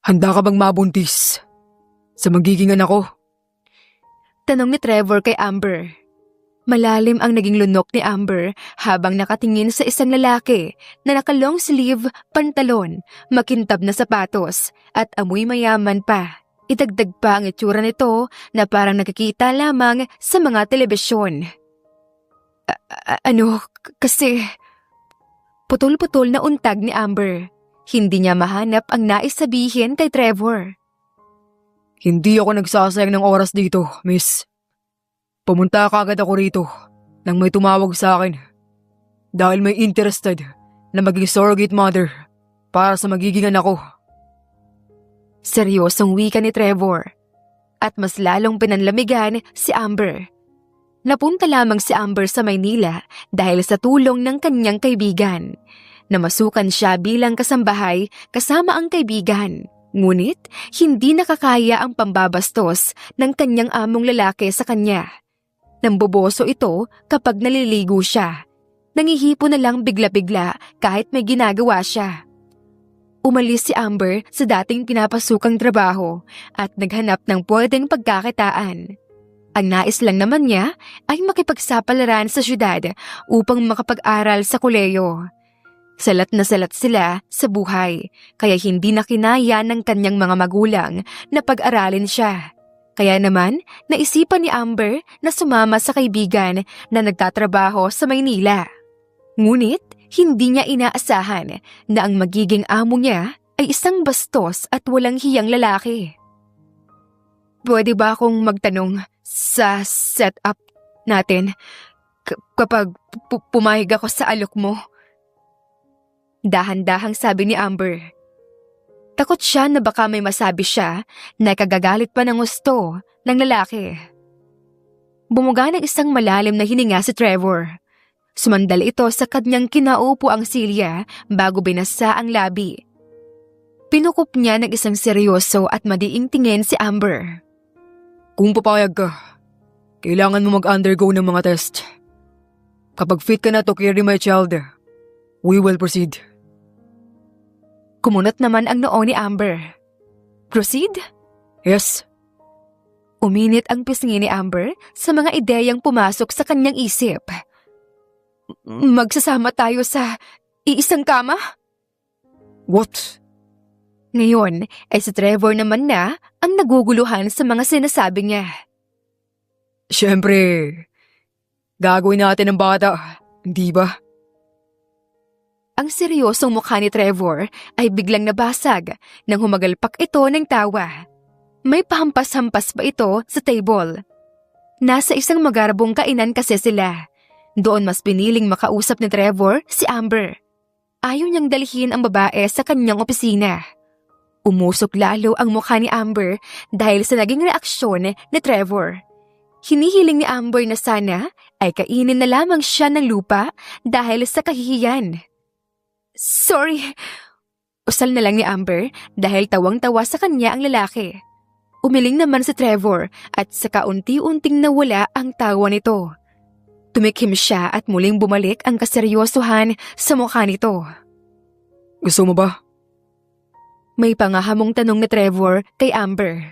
Handa ka bang mabuntis sa magiging anak ko? Tanong ni Trevor kay Amber. Malalim ang naging lunok ni Amber habang nakatingin sa isang lalaki na naka-long sleeve, pantalon, makintab na sapatos at amoy mayaman pa. Idagdag pa ang itsura nito na parang nakikita lamang sa mga telebisyon. Kasi... Putol-putol na untag ni Amber. Hindi niya mahanap ang nais sabihin kay Trevor. Hindi ako nagsasayang ng oras dito, miss. Pumunta kaagad ako rito nang may tumawag sa akin dahil may interested na maging surrogate mother para sa magiging anak ko. Seryosong wika ni Trevor at mas lalong pinanlamigan si Amber. Napunta lamang si Amber sa Maynila dahil sa tulong ng kanyang kaibigan. Namasukan siya bilang kasambahay kasama ang kaibigan. Ngunit hindi nakakaya ang pambabastos ng kanyang among lalaki sa kanya. Namboboso ito kapag naliligo siya. Nangihipo na lang bigla-bigla kahit may ginagawa siya. Umalis si Amber sa dating pinapasukang trabaho at naghanap ng pwedeng pagkakitaan. Ang nais lang naman niya ay makipagsapalaran sa syudad upang makapag-aral sa koleyo. Salat na salat sila sa buhay, kaya hindi na kinaya ng kanyang mga magulang na pag-aralin siya. Kaya naman, naisipan ni Amber na sumama sa kaibigan na nagtatrabaho sa Maynila. Ngunit, hindi niya inaasahan na ang magiging amo niya ay isang bastos at walang hiyang lalaki. Pwede ba akong magtanong sa setup natin kapag pumayag ako sa alok mo? Dahan-dahang sabi ni Amber. Takot siya na baka may masabi siya na kagagalit pa ng gusto ng lalaki. Bumuga ng isang malalim na hininga si Trevor. Sumandal ito sa kanyang kinaupo ang silya bago binasa ang labi. Pinukup niya ng isang seryoso at madiing tingin si Amber. Kung papayag ka, kailangan mo mag-undergo ng mga test. Kapag fit ka na to carry my child, we will proceed. Kumunot naman ang noo ni Amber. Proceed? Yes. Uminit ang pisngi ni Amber sa mga ideyang pumasok sa kanyang isip. Magsasama tayo sa iisang kama? What? Ngayon ay si Trevor naman na ang naguguluhan sa mga sinasabi niya. Siyempre, gagawin natin ang bata, hindi ba? Ang seryosong mukha ni Trevor ay biglang nabasag nang humagalpak ito ng tawa. May pahampas-hampas pa ito sa table. Nasa isang magarbong kainan kasi sila. Doon mas piniling makausap ni Trevor si Amber. Ayaw niyang dalhin ang babae sa kanyang opisina. Umusok lalo ang mukha ni Amber dahil sa naging reaksyon ni Trevor. Hinihiling ni Amber na sana ay kainin na lamang siya ng lupa dahil sa kahihiyan. Sorry. Usal na lang ni Amber dahil tawang-tawa sa kanya ang lalaki. Umiling naman si Trevor at sa kaunti-unting nawala ang tawa nito. Tumikim siya at muling bumalik ang kaseryosohan sa mukha nito. Gusto mo ba? May pangahamong tanong ni Trevor kay Amber.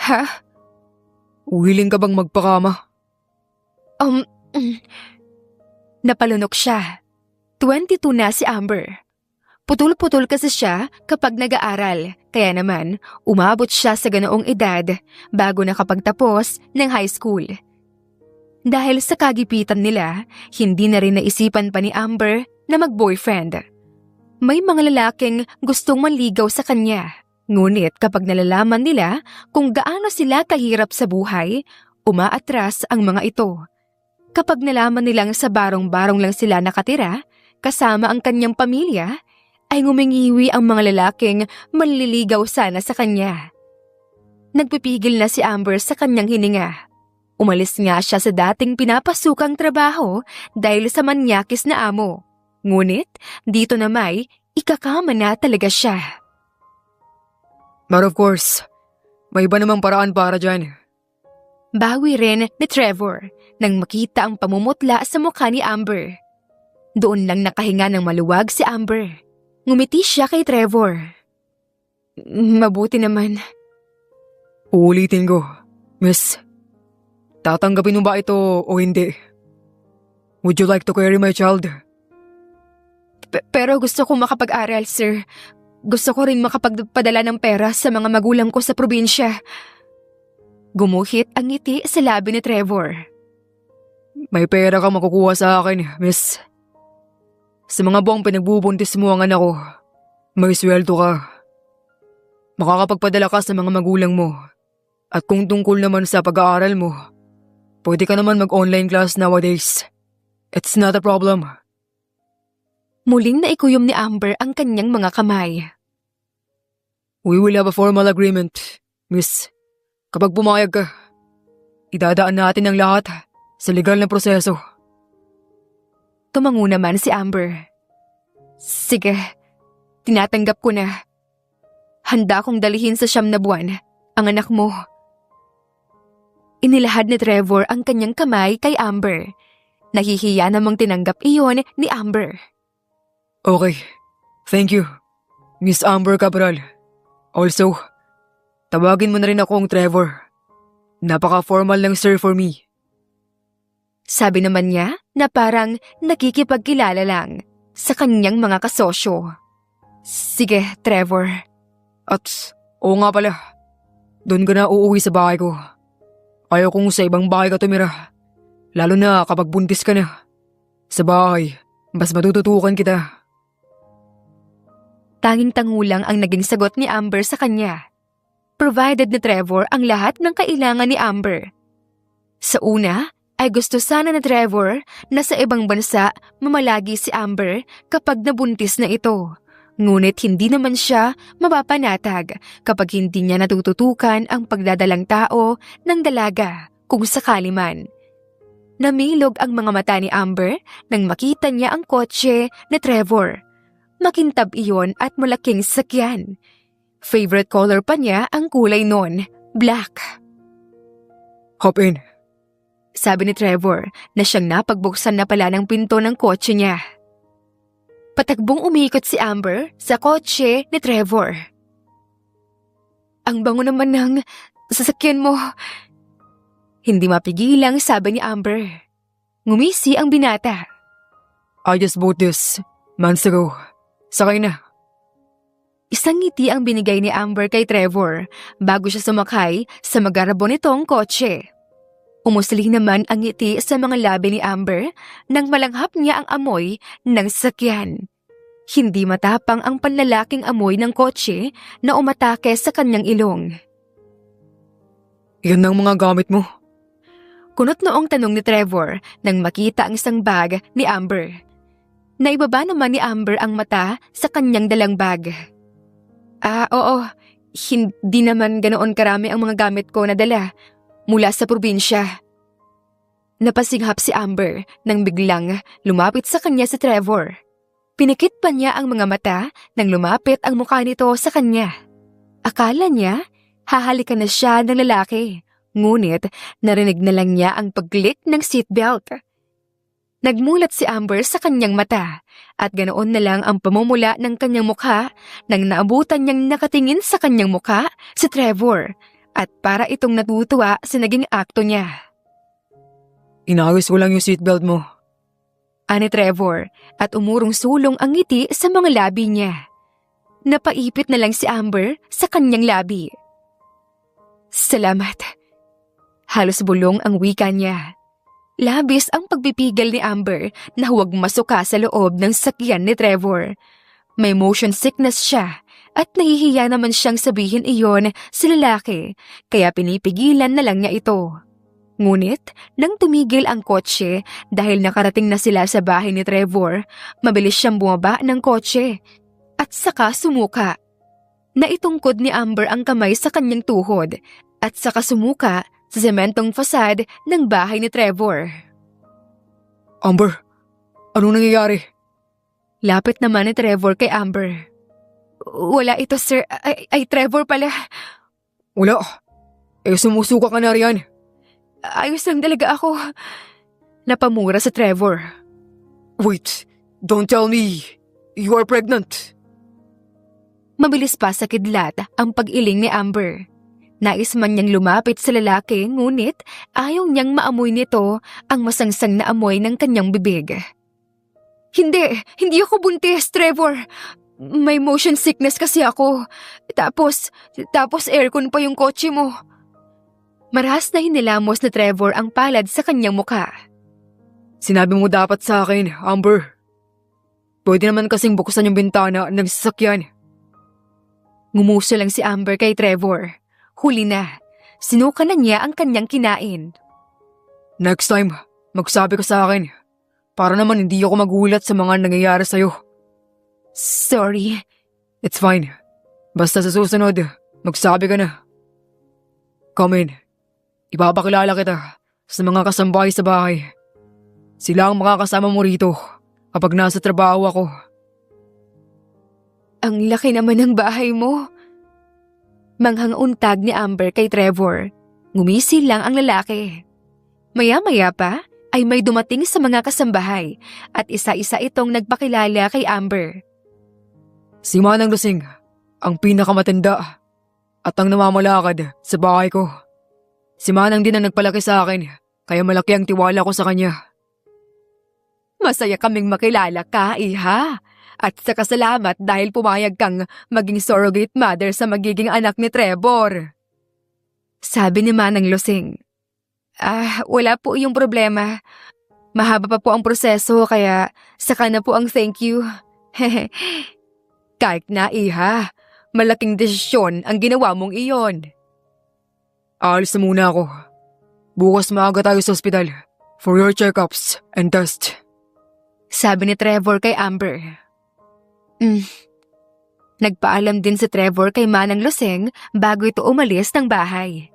Ha? Willing ka bang magpakama? Napalunok siya. 22 na si Amber. Putul-putul kasi siya kapag nag-aaral, kaya naman umabot siya sa ganoong edad bago nakapagtapos ng high school. Dahil sa kagipitan nila, hindi na rin naisipan pa ni Amber na mag-boyfriend. May mga lalaking gustong manligaw sa kanya, ngunit kapag nalalaman nila kung gaano sila kahirap sa buhay, umaatras ang mga ito. Kapag nalaman nilang sa barong-barong lang sila nakatira, kasama ang kanyang pamilya, ay ngumingiwi ang mga lalaking manliligaw sana sa kanya. Nagpipigil na si Amber sa kanyang hininga. Umalis nga siya sa dating pinapasukang trabaho dahil sa manyakis na amo. Ngunit dito na may ikakama na talaga siya. But of course, may iba namang paraan para dyan. Bawi rin ni Trevor nang makita ang pamumutla sa mukha ni Amber. Doon lang nakahinga ng maluwag si Amber. Ngumiti siya kay Trevor. Mabuti naman. Uulitin ko, Miss. Tatanggapin mo ba ito o hindi? Would you like to carry my child? Pero gusto ko makapag-aral, sir. Gusto ko rin makapagpadala ng pera sa mga magulang ko sa probinsya. Gumuhit ang ngiti sa labi ni Trevor. May pera kang makukuha sa akin, Miss. Sa mga buwang pinagbubuntis mo ang anak ko, may sweldo ka. Makakapagpadala ka sa mga magulang mo. At kung tungkol naman sa pag-aaral mo, pwede ka naman mag-online class nowadays. It's not a problem. Muling naikuyom ni Amber ang kanyang mga kamay. We will have a formal agreement, Miss. Kapag pumayag ka, idadaan natin ang lahat sa legal na proseso. Tumango naman si Amber. Sige, tinatanggap ko na. Handa akong dalihin sa 9 na buwan ang anak mo. Inilahad ni Trevor ang kanyang kamay kay Amber. Nahihiya namang tinanggap iyon ni Amber. Okay, thank you, Miss Amber Cabral. Also, tawagin mo na rin akong Trevor. Napaka-formal ng sir for me. Sabi naman niya na parang nakikipagkilala lang sa kanyang mga kasosyo. Sige, Trevor. At, oo nga pala, doon ka na uuwi sa bahay ko. Ayaw kong sa ibang bahay ka tumira. Lalo na kapag buntis ka na. Sa bahay, mas matututukan kita. Tanging tangulang ang naging sagot ni Amber sa kanya. Provided ni Trevor ang lahat ng kailangan ni Amber. Sa una, ay gusto sana ni Trevor na sa ibang bansa mamalagi si Amber kapag nabuntis na ito. Ngunit hindi naman siya mapapanatag kapag hindi niya natututukan ang pagdadalang tao ng dalaga kung sakali man. Namilog ang mga mata ni Amber nang makita niya ang kotse ni Trevor. Makintab iyon at malaking sakyan. Favorite color pa niya ang kulay nun, black. Hop in. Sabi ni Trevor na siyang napagbuksan na pala ng pinto ng kotse niya. Patakbong umikot si Amber sa kotse ni Trevor. Ang bango naman ng sasakyan mo. Hindi mapigilang sabi ni Amber. Ngumisi ang binata. I just bought this months ago. Sakay na. Isang ngiti ang binigay ni Amber kay Trevor bago siya sumakay sa magarabo nitong kotse. Umusli naman ang ngiti sa mga labi ni Amber nang malanghap niya ang amoy ng sasakyan. Hindi matapang ang panlalaking amoy ng kotse na umatake sa kanyang ilong. Yan ang mga gamit mo. Kunot noong tanong ni Trevor nang makita ang isang bag ni Amber. Naibaba naman ni Amber ang mata sa kanyang dalang bag. Oo, hindi naman ganoon karami ang mga gamit ko na dala mula sa probinsya. Napasinghap si Amber nang biglang lumapit sa kanya si Trevor. Pinikit pa niya ang mga mata nang lumapit ang mukha nito sa kanya. Akala niya hahalikan na siya ng lalaki, ngunit narinig na lang niya ang pag-click ng seatbelt. Nagmulat si Amber sa kanyang mata at ganoon na lang ang pamumula ng kanyang mukha nang naabutan niyang nakatingin sa kanyang mukha si Trevor at para itong natutuwa sa naging akto niya. Inayos ko lang yung seatbelt mo. Ani Trevor at umurong-sulong ang ngiti sa mga labi niya. Napaipit na lang si Amber sa kanyang labi. Salamat. Halos bulong ang wika niya. Labis ang pagpipigil ni Amber na huwag masuka sa loob ng sakyan ni Trevor. May motion sickness siya at nahihiya naman siyang sabihin iyon sa lalaki kaya pinipigilan na lang niya ito. Ngunit nang tumigil ang kotse dahil nakarating na sila sa bahay ni Trevor, mabilis siyang bumaba ng kotse at saka sumuka. Naitungkod ni Amber ang kamay sa kanyang tuhod at saka sumuka sa sementong fasad ng bahay ni Trevor. Amber, anong nangyayari? Lapit naman ni Trevor kay Amber. Wala ito, sir. Ay Trevor pala. Wala. Sumusuka ka na riyan. Ayos lang talaga ako. Napamura sa Trevor. Wait, don't tell me you are pregnant. Mabilis pa sa kidlat ang pag-iling ni Amber. Nais man niyang lumapit sa lalaki ngunit ayaw niyang maamoy nito ang masangsang na amoy ng kanyang bibig. Hindi ako buntis, Trevor. May motion sickness kasi ako. Tapos aircon pa yung kotse mo. Marahas na hinilamos ni Trevor ang palad sa kanyang muka. Sinabi mo dapat sa akin, Amber. Pwede naman kasing buksan yung bintana ng sasakyan. Ngumuso lang si Amber kay Trevor. Huli na. Sinuka na niya ang kanyang kinain. Next time, magsabi ka sa akin. Para naman hindi ako magulat sa mga nangyayari sa'yo. Sorry. It's fine. Basta sa susunod, magsabi ka na. Come in. Ipapakilala kita sa mga kasambahay sa bahay. Sila ang makakasama mo rito kapag nasa trabaho ako. Ang laki naman ng bahay mo. Manghang untag ni Amber kay Trevor. Ngumisil lang ang lalaki. Maya-maya pa ay may dumating sa mga kasambahay at isa-isa itong nagpakilala kay Amber. Si Manang Lusing, ang pinakamatanda at ang namamalakad sa bahay ko. Si Manang din ang nagpalaki sa akin, kaya malaki ang tiwala ko sa kanya. Masaya kaming makilala ka, iha. At sa kasalamat dahil pumayag kang maging surrogate mother sa magiging anak ni Trevor. Sabi ni Manang Lusing. Wala po yung problema. Mahaba pa po ang proseso kaya saka na po ang thank you. Kahit na, iha. Malaking desisyon ang ginawa mong iyon. Aalis na muna ako. Bukas maaga tayo sa ospital for your checkups and test. Sabi ni Trevor kay Amber. Nagpaalam din si Trevor kay Manang Lusing bago ito umalis ng bahay.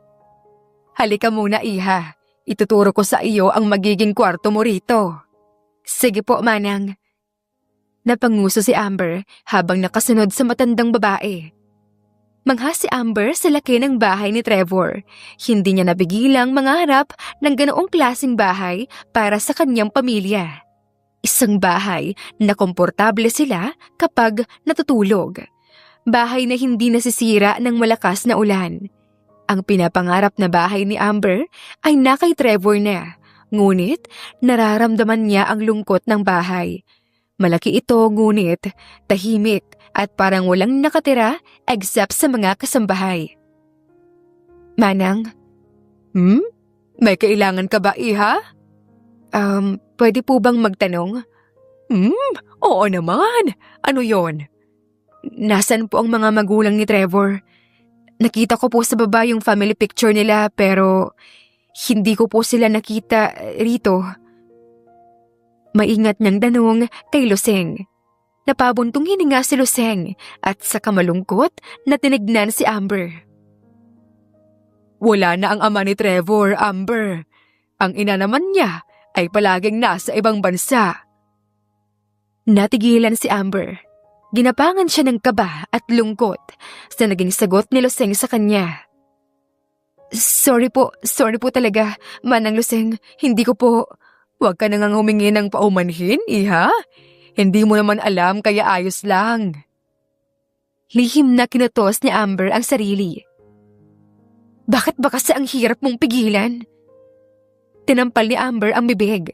Halika muna, iha. Ituturo ko sa iyo ang magiging kwarto mo rito. Sige po, Manang. Napanguso si Amber habang nakasunod sa matandang babae. Mangha si Amber sa laki ng bahay ni Trevor. Hindi niya nabigilang mangarap ng ganoong klaseng bahay para sa kanyang pamilya. Isang bahay na komportable sila kapag natutulog. Bahay na hindi nasisira ng malakas na ulan. Ang pinapangarap na bahay ni Amber ay na kay Trevor na, ngunit nararamdaman niya ang lungkot ng bahay. Malaki ito ngunit tahimik at parang walang nakatira except sa mga kasambahay. Manang? May kailangan ka ba, iha? Pwede po bang magtanong? Oo naman. Ano yon? Nasaan po ang mga magulang ni Trevor? Nakita ko po sa baba yung family picture nila pero hindi ko po sila nakita rito. Maingat niyang tanong kay Lusing. Napabuntong hininga si Lusing at saka malungkot na tinignan si Amber. Wala na ang ama ni Trevor, Amber. Ang ina naman niya ay palaging nasa ibang bansa. Natigilan si Amber. Ginapangan siya ng kaba at lungkot sa naging sagot ni Lusing sa kanya. Sorry po talaga, Manang Lusing, hindi ko po. Huwag ka nang humingi ng paumanhin, iha. Hindi mo naman alam kaya ayos lang. Lihim na kinutos ni Amber ang sarili. Bakit ba kasi ang hirap mong pigilan? Tinampal ni Amber ang bibig.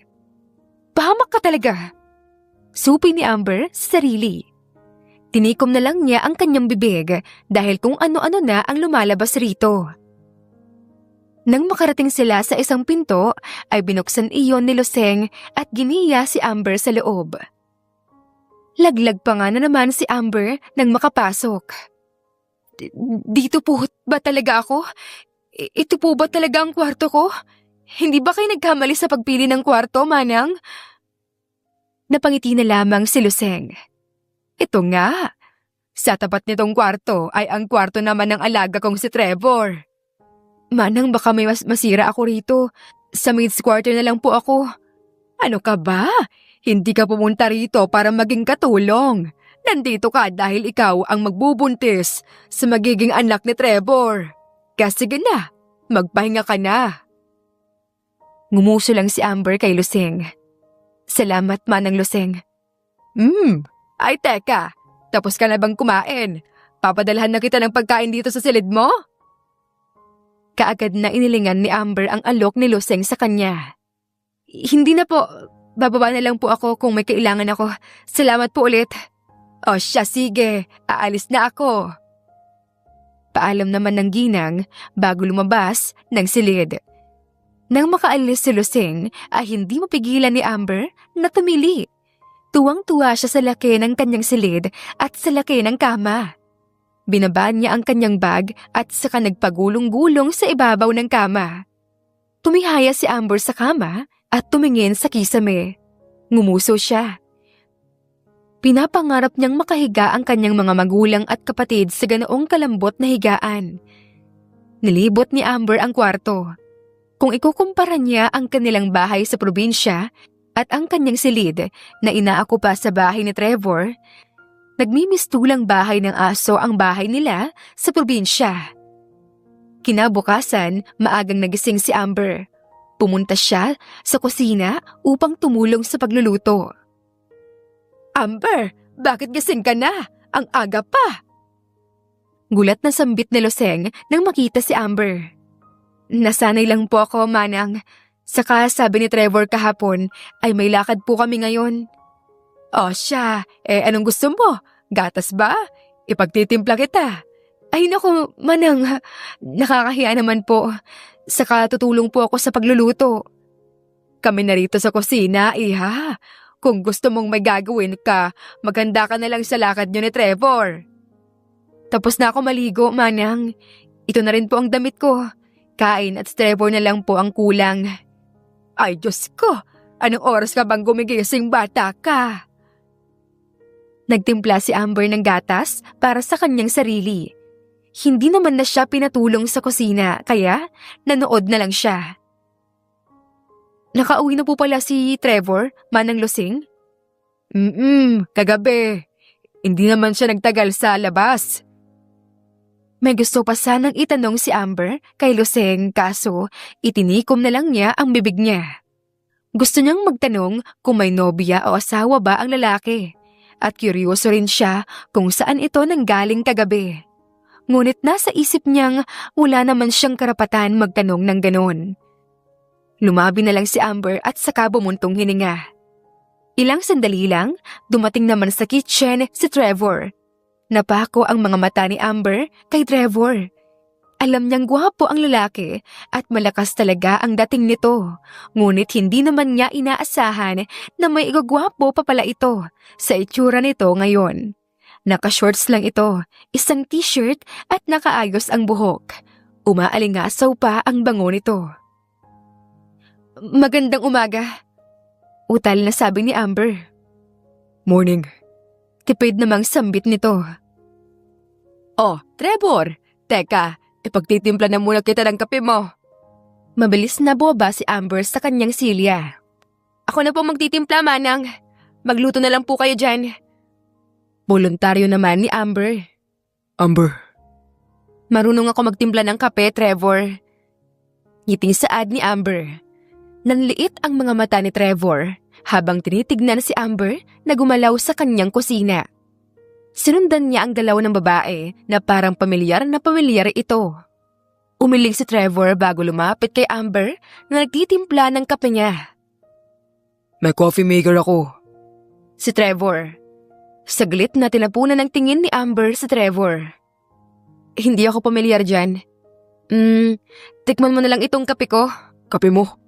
Pahamak ka talaga. Supi ni Amber sa sarili. Tinikom na lang niya ang kanyang bibig dahil kung ano-ano na ang lumalabas rito. Nang makarating sila sa isang pinto, ay binuksan iyon ni Lusing at giniya si Amber sa loob. Laglag pa nga na naman si Amber nang makapasok. Dito po ba talaga ako? Ito po ba talaga ang kwarto ko? Hindi ba kayo nagkamali sa pagpili ng kwarto, Manang? Napangiti na lamang si Lusing. Ito nga. Sa tapat nitong kwarto ay ang kwarto naman ng alaga kong si Trevor. Manang, baka may masira ako rito. Sa maid's quarter na lang po ako. Ano ka ba? Hindi ka pumunta rito para maging katulong. Nandito ka dahil ikaw ang magbubuntis sa magiging anak ni Trevor. Kaya sige na, magpahinga ka na. Ngumuso lang si Amber kay Lusing. Salamat, Manang Lusing. Ay teka, tapos ka na bang kumain? Papadalhan na kita ng pagkain dito sa silid mo? Kaagad na inilingan ni Amber ang alok ni Luseng sa kanya. Hindi na po. Bababa na lang po ako kung may kailangan ako. Salamat po ulit. O siya, sige. Aalis na ako. Paalam naman ng ginang bago lumabas ng silid. Nang makaalis si Luseng ay hindi mapigilan ni Amber na tumili. Tuwang-tuwa siya sa laki ng kanyang silid at sa laki ng kama. Binabaan niya ang kanyang bag at saka nagpagulong-gulong sa ibabaw ng kama. Tumihaya si Amber sa kama at tumingin sa kisame. Ngumuso siya. Pinapangarap niyang makahiga ang kanyang mga magulang at kapatid sa ganoong kalambot na higaan. Nilibot ni Amber ang kwarto. Kung ikukumpara niya ang kanilang bahay sa probinsya at ang kanyang silid na inaakupa sa bahay ni Trevor, nagmimistulang bahay ng aso ang bahay nila sa probinsya. Kinabukasan, maagang nagising si Amber. Pumunta siya sa kusina upang tumulong sa pagluluto. Amber, bakit gising ka na? Ang aga pa. Gulat na sambit ni Luseng nang makita si Amber. Nasanay lang po ako, Manang. Saka sabi ni Trevor kahapon ay may lakad po kami ngayon. O siya, anong gusto mo? Gatas ba? Ipagtitimpla kita. Ay naku, Manang, nakakahiya naman po. Saka tutulong po ako sa pagluluto. Kami narito sa kusina, iha. Kung gusto mong may gagawin ka, maganda ka na lang sa lakad niyo ni Trevor. Tapos na ako maligo, Manang. Ito na rin po ang damit ko. Kain at Trevor na lang po ang kulang. Ay Diyos ko, anong oras ka bang gumigising, bata ka? Nagtimpla si Amber ng gatas para sa kanyang sarili. Hindi naman na siya pinatulong sa kusina, kaya nanood na lang siya. Nakauwi na po pala si Trevor, Manang Luseng? Kagabi. Hindi naman siya nagtagal sa labas. May gusto pa sanang itanong si Amber kay Luseng kaso itinikom na lang niya ang bibig niya. Gusto niyang magtanong kung may nobya o asawa ba ang lalaki at kuryoso rin siya kung saan ito nanggaling kagabi. Ngunit nasa isip niyang wala naman siyang karapatan magtanong ng ganon. Lumabi na lang si Amber at saka bumuntong hininga. Ilang sandali lang, dumating naman sa kitchen si Trevor. Napako ang mga mata ni Amber kay Trevor. Alam niyang gwapo ang lalaki at malakas talaga ang dating nito. Ngunit hindi naman niya inaasahan na may igagwapo pa pala ito sa itsura nito ngayon. Naka-shorts lang ito, isang t-shirt at nakaayos ang buhok. Umaalingasaw pa ang bango nito. Magandang umaga. Utal na sabi ni Amber. Morning. Tipid namang sambit nito. Oh, Trevor! Teka, ipagtitimpla na muna kita ng kape mo. Mabilis na boba si Amber sa kanyang silya. Ako na po magtitimpla, Manang. Magluto na lang po kayo dyan. Voluntaryo naman ni Amber. Amber. Marunong ako magtimpla ng kape, Trevor. Ngiting saad ni Amber. Nanliit ang mga mata ni Trevor habang tinitignan si Amber na gumalaw sa kanyang kusina. Sinundan niya ang galaw ng babae na parang pamilyar na pamilyar ito. Umiling si Trevor bago lumapit kay Amber na nagtitimpla ng kape niya. May coffee maker ako. Si Trevor. Saglit na tinapunan ng tingin ni Amber si Trevor. Hindi ako pamilyar dyan. Tikman mo na lang itong kape ko. Kape mo?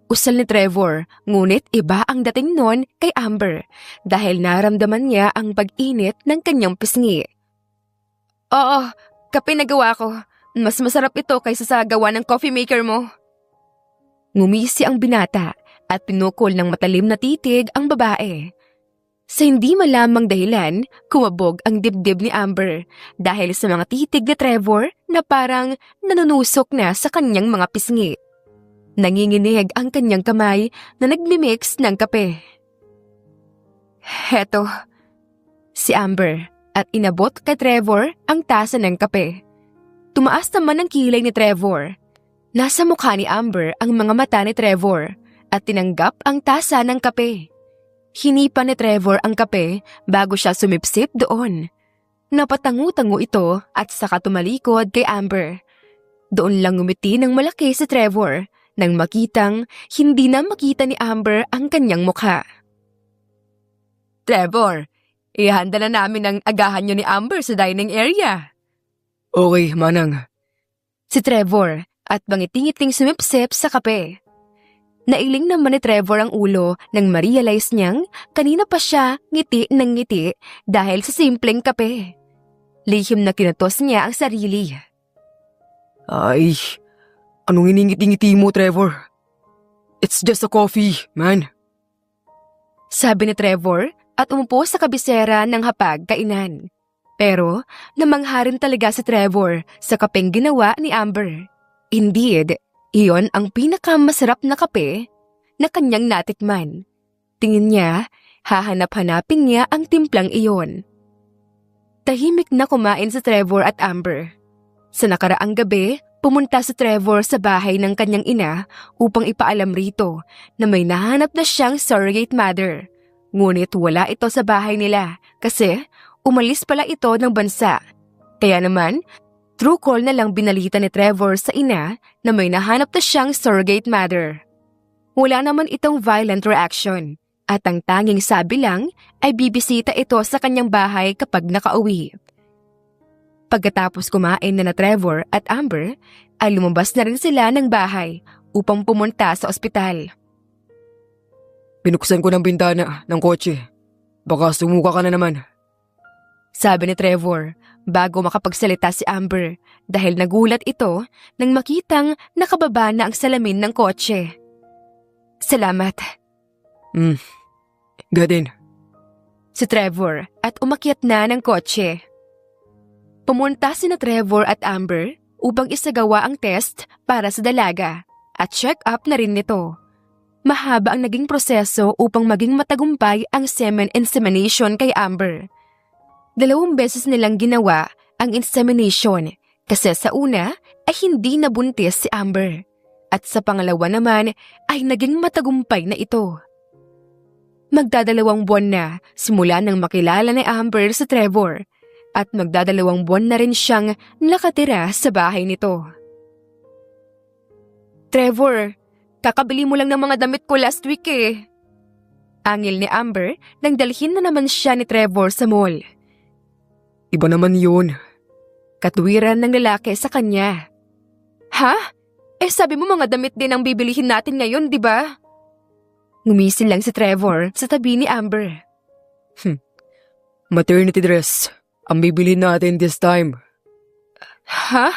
Usal ni Trevor, ngunit iba ang dating nun kay Amber dahil naramdaman niya ang pag-init ng kanyang pisngi. Oo, kape na gawa ko. Mas masarap ito kaysa sa gawa ng coffee maker mo. Ngumisi ang binata at pinukol ng matalim na titig ang babae. Sa hindi malamang dahilan, kumabog ang dibdib ni Amber dahil sa mga titig ni Trevor na parang nanunusok na sa kanyang mga pisngi. Nanginginig ang kanyang kamay na nagmimix ng kape. Heto, si Amber at inabot kay Trevor ang tasa ng kape. Tumaas naman ang kilay ni Trevor. Nasa mukha ni Amber ang mga mata ni Trevor at tinanggap ang tasa ng kape. Hinipa ni Trevor ang kape bago siya sumipsip doon. Napatangu-tango ito at saka tumalikod kay Amber. Doon lang ngumiti ng malaki si Trevor nang makitang hindi na makita ni Amber ang kanyang mukha. Trevor, ihanda na namin ang agahan niyo ni Amber sa dining area. Okay, Manang. Si Trevor at bangiting-iting sumipsip sa kape. Nailing naman ni Trevor ang ulo nang ma-realize niyang kanina pa siya ngiti ng ngiti dahil sa simpleng kape. Lihim na kinutos niya ang sarili. Ay, anong iningiti-ngiti mo, Trevor? It's just a coffee, man. Sabi ni Trevor at umupo sa kabisera ng hapag-kainan. Pero namangha rin talaga si Trevor sa kapeng ginawa ni Amber. Indeed, iyon ang pinakamasarap na kape na kanyang natikman. Tingin niya, hahanap-hanapin niya ang timplang iyon. Tahimik na kumain si Trevor at Amber. Sa nakaraang gabi, pumunta si Trevor sa bahay ng kanyang ina upang ipaalam rito na may nahanap na siyang surrogate mother. Ngunit wala ito sa bahay nila kasi umalis pala ito ng bansa. Kaya naman, true call na lang binalita ni Trevor sa ina na may nahanap na siyang surrogate mother. Wala naman itong violent reaction at ang tanging sabi lang ay bibisita ito sa kanyang bahay kapag nakauwi. Pagkatapos kumain na Trevor at Amber, ay lumabas na rin sila ng bahay upang pumunta sa ospital. Binuksan ko ng bintana ng kotse. Baka sumuka ka na naman. Sabi ni Trevor bago makapagsalita si Amber dahil nagulat ito nang makitang nakababa na ang salamin ng kotse. Salamat. Gadin. Si Trevor at umakyat na ng kotse. Pumunta sina Trevor at Amber upang isagawa ang test para sa dalaga at check up na rin nito. Mahaba ang naging proseso upang maging matagumpay ang semen insemination kay Amber. 2 beses nilang ginawa ang insemination kasi sa una ay hindi nabuntis si Amber at sa pangalawa naman ay naging matagumpay na ito. Magdadalawang buwan na simula nang makilala ni Amber si Trevor at magdadalawang buwan na rin siyang nakatira sa bahay nito. Trevor, kakabili mo lang ng mga damit ko last week eh. Angil ni Amber nang dalhin na naman siya ni Trevor sa mall. Iba naman yun. Katwiran ng lalaki sa kanya. Ha? Eh sabi mo mga damit din ang bibilihin natin ngayon, di ba? Ngumisil lang si Trevor sa tabi ni Amber. Maternity dress ang bibilhin natin this time. Ha?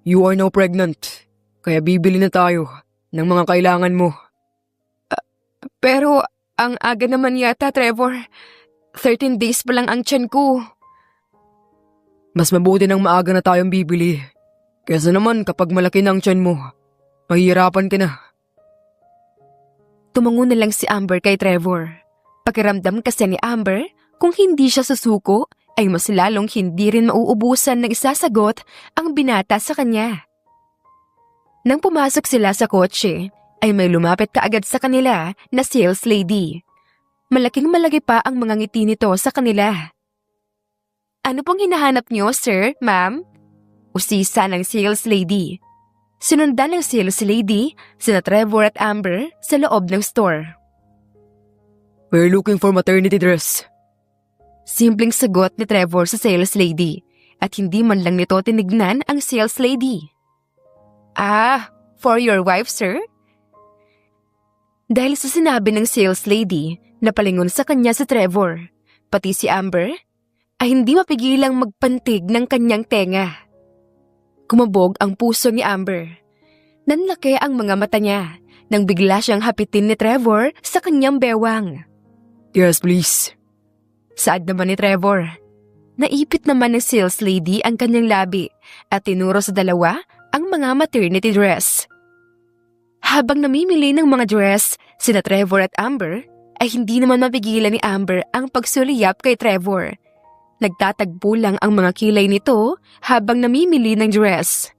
You are now pregnant. Kaya bibili na tayo ng mga kailangan mo. Pero ang aga naman yata, Trevor. 13 days pa lang ang tiyan ko. Mas mabuti nang maaga na tayong bibili. Kesa naman kapag malaki na ang tiyan mo, mahihirapan ka na. Tumango na lang si Amber kay Trevor. Pakiramdam kasi ni Amber, kung hindi siya susuko, ay mas lalong hindi rin mauubusan ng isasagot ang binata sa kanya. Nang pumasok sila sa kotse, ay may lumapit kaagad sa kanila na sales lady. Malaking malaki pa ang mga ngiti nito sa kanila. Ano pong hinahanap niyo, sir, ma'am? Usisa ng sales lady. Sinundan ng sales lady sina Trevor at Amber sa loob ng store. We're looking for maternity dress. Simpleng sagot ni Trevor sa sales lady at hindi man lang nito tinignan ang sales lady. Ah, for your wife, sir? Dahil sa sinabi ng sales lady, napalingon sa kanya si Trevor, pati si Amber, ay hindi mapigilang magpantig ng kanyang tenga. Kumabog ang puso ni Amber. Nanlaki ang mga mata niya nang bigla siyang hapitin ni Trevor sa kanyang bewang. Yes, please. Saad naman ni Trevor. Naipit naman ng sales lady ang kanyang labi at tinuro sa dalawa ang mga maternity dress. Habang namimili ng mga dress, sina Trevor at Amber, ay hindi naman mapigilan ni Amber ang pagsuliyap kay Trevor. Nagtatagpo lang ang mga kilay nito habang namimili ng dress.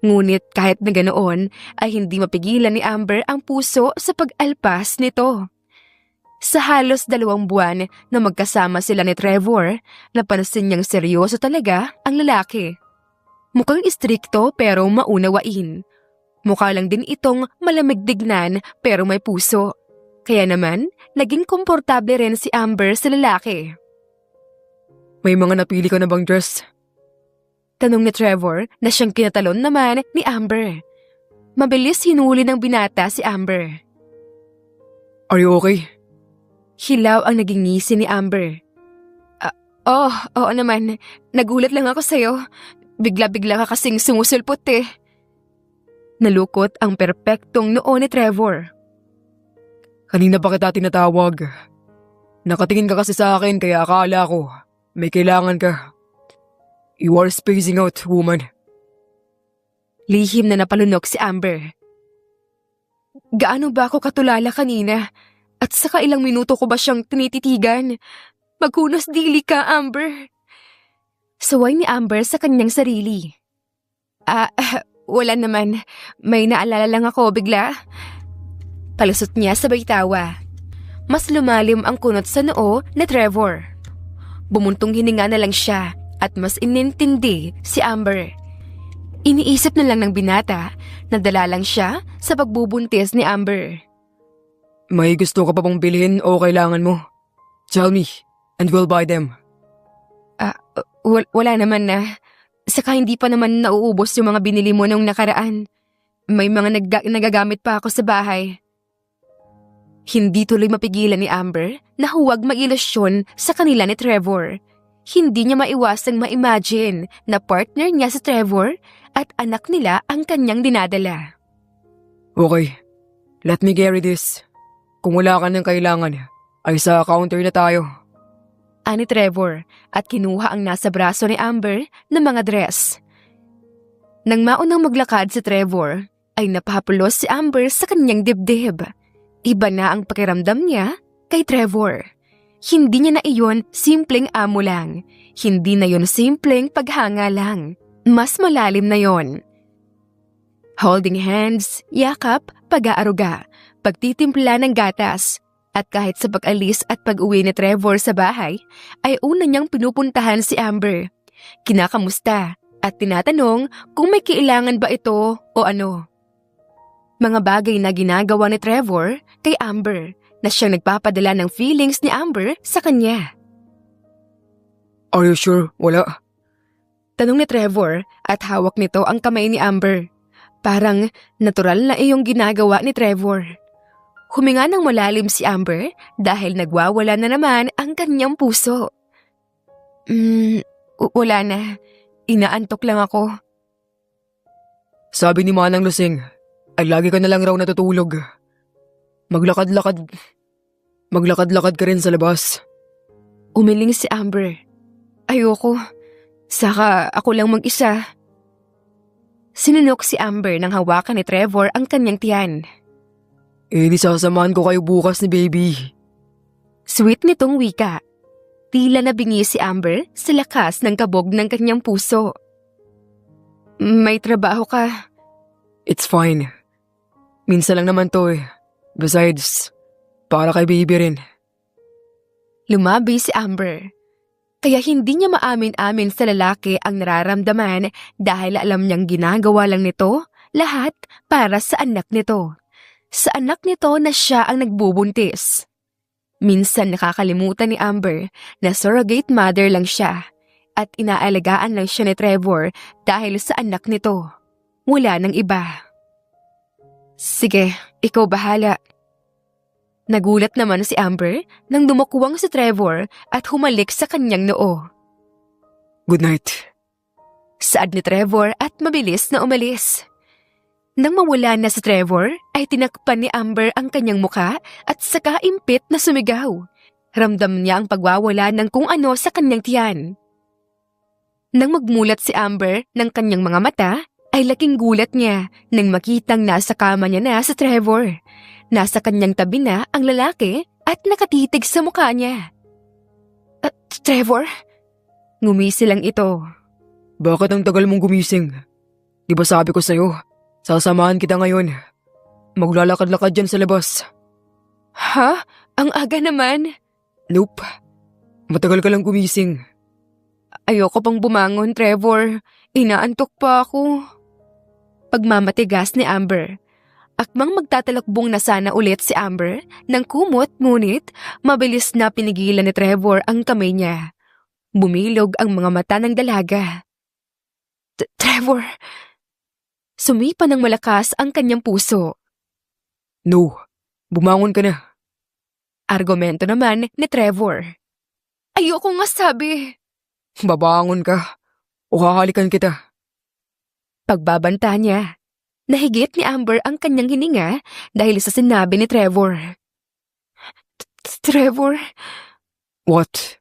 Ngunit kahit na ganoon ay hindi mapigilan ni Amber ang puso sa pag-alpas nito. Sa halos 2 buwan na magkasama sila ni Trevor, napansin niyang seryoso talaga ang lalaki. Mukhang istrikto pero maunawain. Mukha lang din itong malamig tignan pero may puso. Kaya naman, naging komportable rin si Amber sa lalaki. May mga napili ka na bang dress? Tanong ni Trevor na siyang kinatalon naman ni Amber. Mabilis hinuli ng binata si Amber. Are you okay? Hilaw ang naging ngisi ni Amber. Oo naman. Nagulat lang ako sa'yo. Bigla-bigla ka kasing sumusulpot eh. Nalukot ang perpektong noo ni Trevor. Kanina pa kita tinatawag. Nakatingin ka kasi sa akin kaya akala ko may kailangan ka. You are spacing out, woman. Lihim na napalunok si Amber. Gaano ba ako katulala kanina? At saka ilang minuto ko ba siyang tinititigan? Maghunos dili ka, Amber. Saway ni Amber sa kanyang sarili. Wala naman. May naalala lang ako bigla. Palusot niya sabay tawa. Mas lumalim ang kunot sa noo ni Trevor. Bumuntong hininga na lang siya at mas inintindi si Amber. Iniisip na lang ng binata na dala lang siya sa pagbubuntis ni Amber. May gusto ka pa bang bilhin o kailangan mo? Tell me, and we'll buy them. Wala naman na. Saka hindi pa naman nauubos yung mga binili mo nung nakaraan. May mga nagagamit pa ako sa bahay. Hindi tuloy mapigilan ni Amber na huwag mag-ilusyon sa kanila ni Trevor. Hindi niya maiwasang ma-imagine na partner niya si Trevor at anak nila ang kanyang dinadala. Okay, let me carry this. Kung wala ka ng kailangan, ay sa counter na tayo. Ani Trevor at kinuha ang nasa braso ni Amber na mga dress. Nang maunang maglakad si Trevor, ay napapulos si Amber sa kanyang dibdib. Iba na ang pakiramdam niya kay Trevor. Hindi niya na iyon simpleng amo lang. Hindi na iyon simpleng paghanga lang. Mas malalim na iyon. Holding hands, yakap, pag-aaruga, pagtitimpla ng gatas. At kahit sa pag-alis at pag-uwi ni Trevor sa bahay, ay una niyang pinupuntahan si Amber. Kinakamusta at tinatanong kung may kailangan ba ito o ano. Mga bagay na ginagawa ni Trevor kay Amber na siyang nagpapadala ng feelings ni Amber sa kanya. Are you sure? Wala. Tanong ni Trevor at hawak nito ang kamay ni Amber. Parang natural na iyong ginagawa ni Trevor. Huminga ng malalim si Amber dahil nagwawala na naman ang kanyang puso. Wala na. Inaantok lang ako. Sabi ni Manang Lusing, ay lagi ka na lang raw natutulog. Maglakad-lakad ka rin sa labas. Umiling si Amber. Ayoko. Saka ako lang mag-isa. Sinunok si Amber nang hawakan ni Trevor ang kanyang tiyan. Di sasamahan ko kayo bukas ni baby. Sweet nitong wika. Tila nabingi si Amber sa lakas ng kabog ng kanyang puso. May trabaho ka. It's fine. Minsan lang naman to eh. Besides, para kay baby rin. Lumabi si Amber. Kaya hindi niya maamin-amin sa lalaki ang nararamdaman dahil alam niyang ginagawa lang nito lahat para sa anak nito. Sa anak nito na siya ang nagbubuntis. Minsan nakakalimutan ni Amber na surrogate mother lang siya at inaalagaan lang siya ni Trevor dahil sa anak nito. Wala nang iba. Sige, ikaw bahala. Nagulat naman si Amber nang dumukuwang si Trevor at humalik sa kanyang noo. Good night. Saad ni Trevor at mabilis na umalis. Nang mawala na si Trevor, ay tinakpan ni Amber ang kanyang muka at saka impit na sumigaw. Ramdam niya ang pagwawala ng kung ano sa kanyang tiyan. Nang magmulat si Amber ng kanyang mga mata, ay laking gulat niya nang makitang nasa kama niya na si Trevor. Nasa kanyang tabi na ang lalaki at nakatitig sa mukha niya. Trevor? Ngumisi lang ito. Bakit ang tagal mong gumising? Di ba sabi ko sa'yo? Sasamahan kita ngayon. Maglalakad-lakad dyan sa labas. Ha? Ang aga naman. Nope. Matagal ka lang gumising. Ayoko pang bumangon, Trevor. Inaantok pa ako. Pagmamatigas ni Amber. Akmang magtatalakbong na sana ulit si Amber nang kumot ngunit mabilis na pinigilan ni Trevor ang kamay niya. Bumilog ang mga mata ng dalaga. Trevor! Sumipa ng malakas ang kanyang puso. No, bumangon ka na. Argumento naman ni Trevor. Ayoko nga sabi. Babangon ka o hahalikan kita. Pagbabanta niya. Nahigit ni Amber ang kanyang hininga dahil sa sinabi ni Trevor. Trevor? What?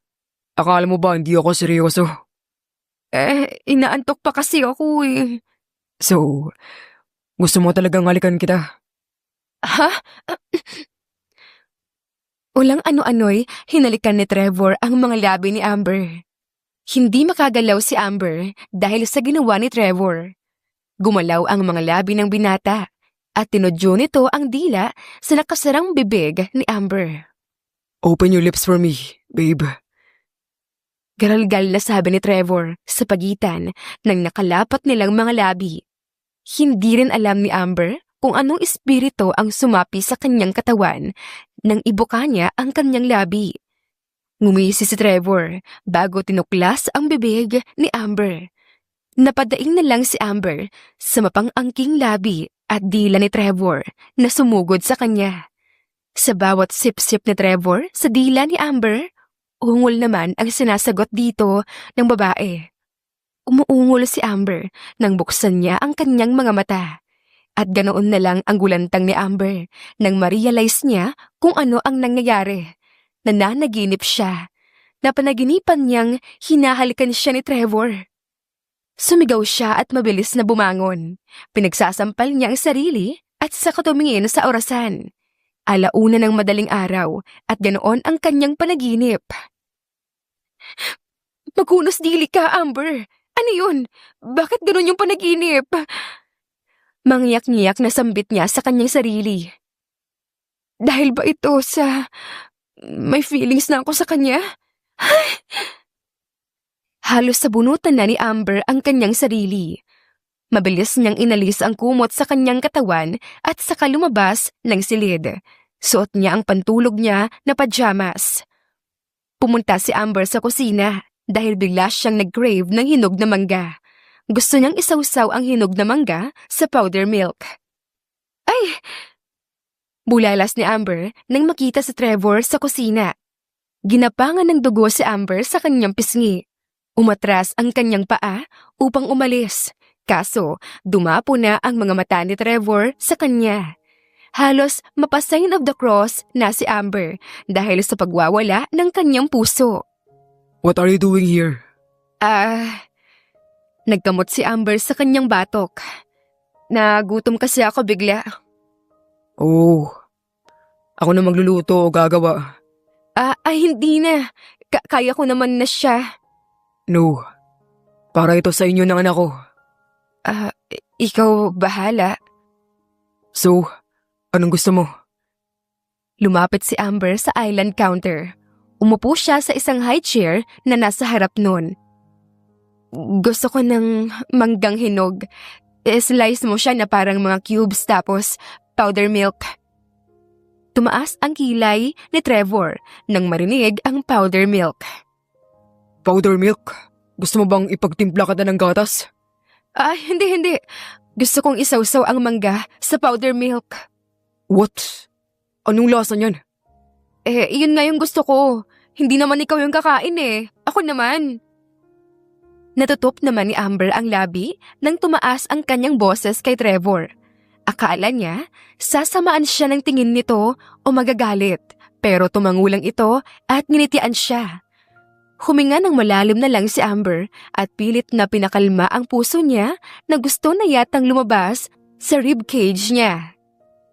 Akala mo ba hindi ako seryoso? Inaantok pa kasi ako eh. So, gusto mo talagang halikan kita? Ha? Walang ano-ano'y hinalikan ni Trevor ang mga labi ni Amber. Hindi makagalaw si Amber dahil sa ginawa ni Trevor. Gumalaw ang mga labi ng binata at tinudyo nito ang dila sa nakasarang bibig ni Amber. Open your lips for me, babe. Garalgal na sabi ni Trevor sa pagitan ng nakalapat nilang mga labi. Hindi rin alam ni Amber kung anong espiritu ang sumapi sa kanyang katawan nang ibuka niya ang kanyang labi. Ngumisi si Trevor bago tinuklas ang bibig ni Amber. Napadaing na lang si Amber sa mapang-angking labi at dila ni Trevor na sumugod sa kanya. Sa bawat sip-sip ni Trevor sa dila ni Amber, ungol naman ang sinasagot dito ng babae. Umuungol si Amber nang buksan niya ang kanyang mga mata. At ganoon na lang ang gulantang ni Amber nang ma-realize niya kung ano ang nangyayari. Nananaginip siya. Napanaginipan niyang hinahalikan siya ni Trevor. Sumigaw siya at mabilis na bumangon. Pinagsasampal niya ang sarili at saka tumingin sa orasan. Alauna ng madaling araw at ganoon ang kanyang panaginip. Magunos dili ka, Amber. Ano yun? Bakit ganon yung panaginip? Mangyak-ngiyak na sambit niya sa kanyang sarili. Dahil ba ito sa... may feelings na ako sa kanya? Halos sabunutan na ni Amber ang kanyang sarili. Mabilis niyang inalis ang kumot sa kanyang katawan at saka lumabas ng silid. Suot niya ang pantulog niya na pajamas. Pumunta si Amber sa kusina dahil bigla siyang nag-crave ng hinog na mangga. Gusto niyang isawsaw ang hinog na mangga sa powder milk. Ay! Bulalas ni Amber nang makita si Trevor sa kusina. Ginapangan ng dugo si Amber sa kanyang pisngi. Umatras ang kanyang paa upang umalis. Kaso, dumapo na ang mga mata ni Trevor sa kanya. Halos mapasign of the cross na si Amber dahil sa pagwawala ng kanyang puso. What are you doing here? Nagkamot si Amber sa kanyang batok. Nagutom kasi ako bigla. Oh, ako na magluluto o gagawa. Hindi na. Kaya ko naman na siya. No, para ito sa inyo ng anak ko. Ikaw bahala. So, anong gusto mo? Lumapit si Amber sa island counter. Umupo siya sa isang high chair na nasa harap nun. Gusto ko ng manggang hinog. Slice mo siya na parang mga cubes tapos powder milk. Tumaas ang kilay ni Trevor nang marinig ang powder milk. Powder milk? Gusto mo bang ipagtimpla ka na ng gatas? Hindi. Gusto kong isawsaw ang mangga sa powder milk. What? Anong lasa niyan? Yun nga yung gusto ko. Hindi naman ikaw yung kakain eh. Ako naman. Natutop naman ni Amber ang labi nang tumaas ang kanyang boses kay Trevor. Akala niya, sasamaan siya ng tingin nito o magagalit. Pero tumangulang ito at nginitian siya. Huminga ng malalim na lang si Amber at pilit na pinakalma ang puso niya na gusto na yatang lumabas sa ribcage niya.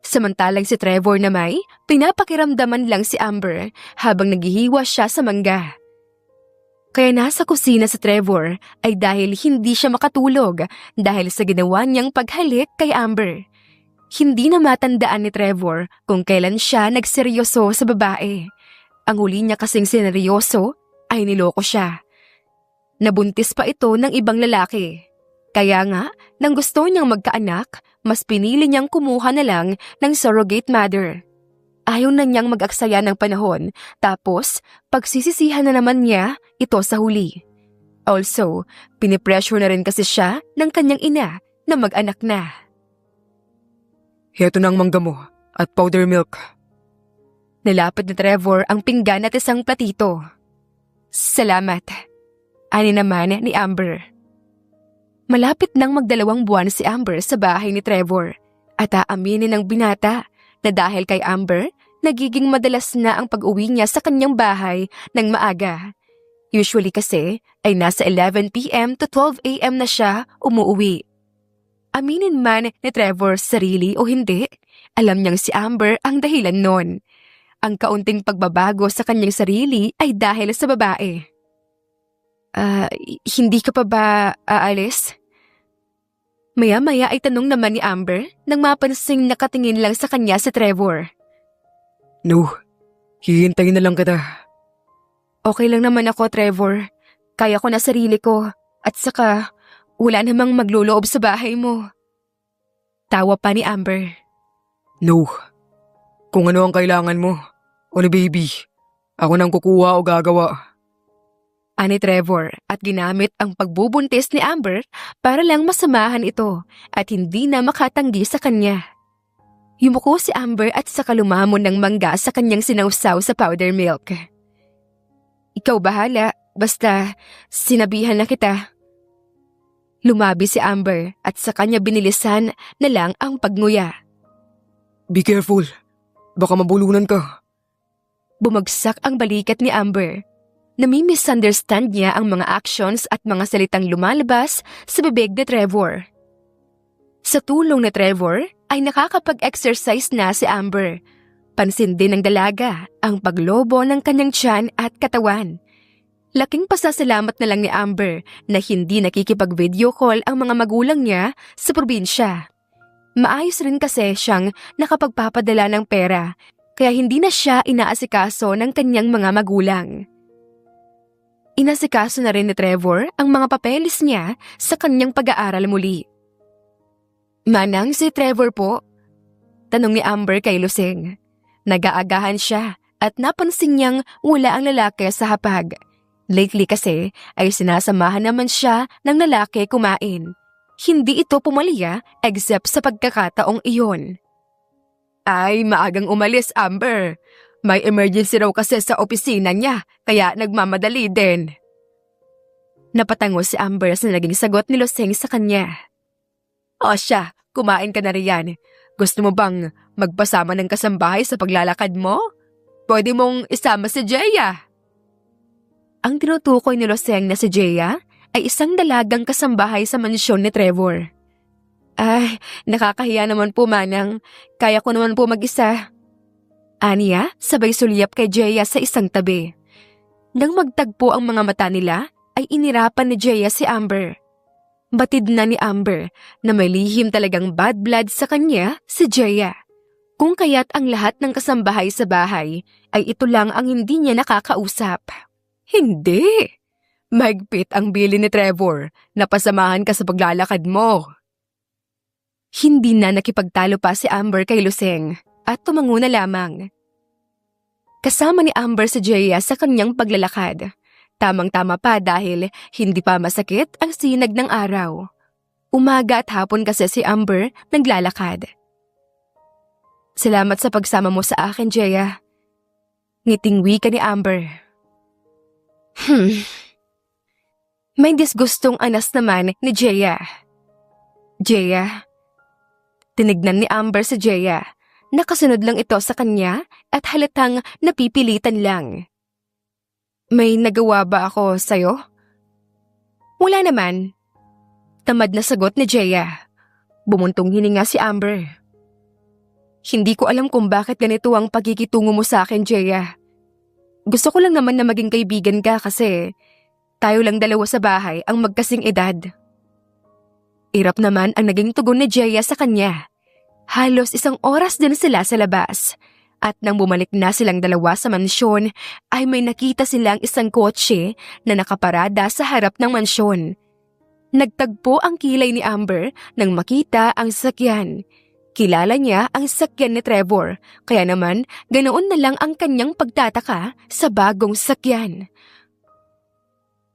Samantalang si Trevor na may pinapakiramdaman lang si Amber habang naghihiwa siya sa mangga. Kaya nasa kusina si Trevor ay dahil hindi siya makatulog dahil sa ginawa niyang paghalik kay Amber. Hindi na matandaan ni Trevor kung kailan siya nagseryoso sa babae. Ang huli niya kasing sineryoso ay niloko siya. Nabuntis pa ito ng ibang lalaki. Kaya nga, nang gusto niyang magkaanak, mas pinili niyang kumuha na lang ng surrogate mother. Ayaw na niyang mag-aksaya ng panahon, tapos pagsisisihan na naman niya ito sa huli. Also, pinipressure na rin kasi siya ng kanyang ina na mag-anak na. Heto na ang mangga mo at powder milk. Nilapit ni Trevor ang pinggan at isang platito. Salamat. Ani naman ni Amber. Malapit nang magdalawang buwan si Amber sa bahay ni Trevor at aaminin ng binata na dahil kay Amber, nagiging madalas na ang pag-uwi niya sa kanyang bahay ng maaga. Usually kasi ay nasa 11 p.m. to 12 a.m. na siya umuuwi. Aminin man ni Trevor sarili o hindi, alam niyang si Amber ang dahilan nun. Ang kaunting pagbabago sa kanyang sarili ay dahil sa babae. Hindi ka pa ba aalis? Maya-maya ay tanong naman ni Amber nang mapansing nakatingin lang sa kanya si Trevor. No, hihintayin na lang kita. Okay lang naman ako, Trevor. Kaya ko na sarili ko. At saka, wala namang magluloob sa bahay mo. Tawa pa ni Amber. No. Kung ano ang kailangan mo, o ni baby, ako nang kukuha o gagawa. Ani Trevor at ginamit ang pagbubuntis ni Amber para lang masamahan ito at hindi na makatanggi sa kanya. Yumuko si Amber at saka lumamon ng mangga sa kanyang sinausaw sa powder milk. Ikaw bahala, basta sinabihan na kita. Lumabi si Amber at sa kanya binilisan na lang ang pagnguya. Be careful, baka mabulunan ka. Bumagsak ang balikat ni Amber. Nami-misunderstand niya ang mga actions at mga salitang lumalabas sa bibig ni Trevor. Sa tulong ni Trevor ay nakakapag-exercise na si Amber. Pansin din ng dalaga ang paglobo ng kanyang tiyan at katawan. Laking pasasalamat na lang ni Amber na hindi nakikipag-video call ang mga magulang niya sa probinsya. Maayos rin kasi siyang nakapagpapadala ng pera kaya hindi na siya inaasikaso ng kanyang mga magulang. Inasikaso na rin ni Trevor ang mga papeles niya sa kanyang pag-aaral muli. Manang si Trevor po? Tanong ni Amber kay Lusing. Nag-aagahan siya at napansin niyang wala ang lalaki sa hapag. Lately kasi ay sinasamahan naman siya ng lalaki kumain. Hindi ito pumalya except sa pagkakataong iyon. Ay, maagang umalis, Amber. May emergency raw kasi sa opisina niya, kaya nagmamadali din. Napatango si Amber sa naging sagot ni Lusing sa kanya. O siya, kumain ka na riyan. Gusto mo bang magpasama ng kasambahay sa paglalakad mo? Pwede mong isama si Jeya. Ang tinutukoy ni Lusing na si Jeya ay isang dalagang kasambahay sa mansyon ni Trevor. Ay, nakakahiya naman po, Manang. Kaya ko naman po mag-isa. Aniya, sabay sulyap kay Jeya sa isang tabi. Nang magtagpo ang mga mata nila, ay inirapan ni Jeya si Amber. Batid na ni Amber na may lihim talagang bad blood sa kanya si Jeya. Kung kaya't ang lahat ng kasambahay sa bahay ay ito lang ang hindi niya nakakausap. Hindi! Mahigpit ang bili ni Trevor na pasamahan ka sa paglalakad mo. Hindi na nakipagtalo pa si Amber kay Lusing at tumango na lamang. Kasama ni Amber si Jeya sa kanyang paglalakad. Tamang-tama pa dahil hindi pa masakit ang sinag ng araw. Umaga at hapon kasi si Amber naglalakad. Salamat sa pagsama mo sa akin, Jeya. Ngiting wika ni Amber. May disgustong anas naman ni Jeya. Jeya. Tinignan ni Amber si Jeya. Nakasunod lang ito sa kanya at halatang napipilitan lang. May nagawa ba ako sa'yo? Wala naman. Tamad na sagot ni Jeya. Bumuntong hininga si Amber. Hindi ko alam kung bakit ganito ang pagkikitungo mo sa akin, Jeya. Gusto ko lang naman na maging kaibigan ka kasi tayo lang dalawa sa bahay ang magkasing edad. Irap naman ang naging tugon ni Jeya sa kanya. Halos 1 oras din sila sa labas. At nang bumalik na silang dalawa sa mansyon, ay may nakita silang isang kotse na nakaparada sa harap ng mansyon. Nagtagpo ang kilay ni Amber nang makita ang sasakyan. Kilala niya ang sasakyan ni Trevor, kaya naman ganoon na lang ang kanyang pagtataka sa bagong sasakyan.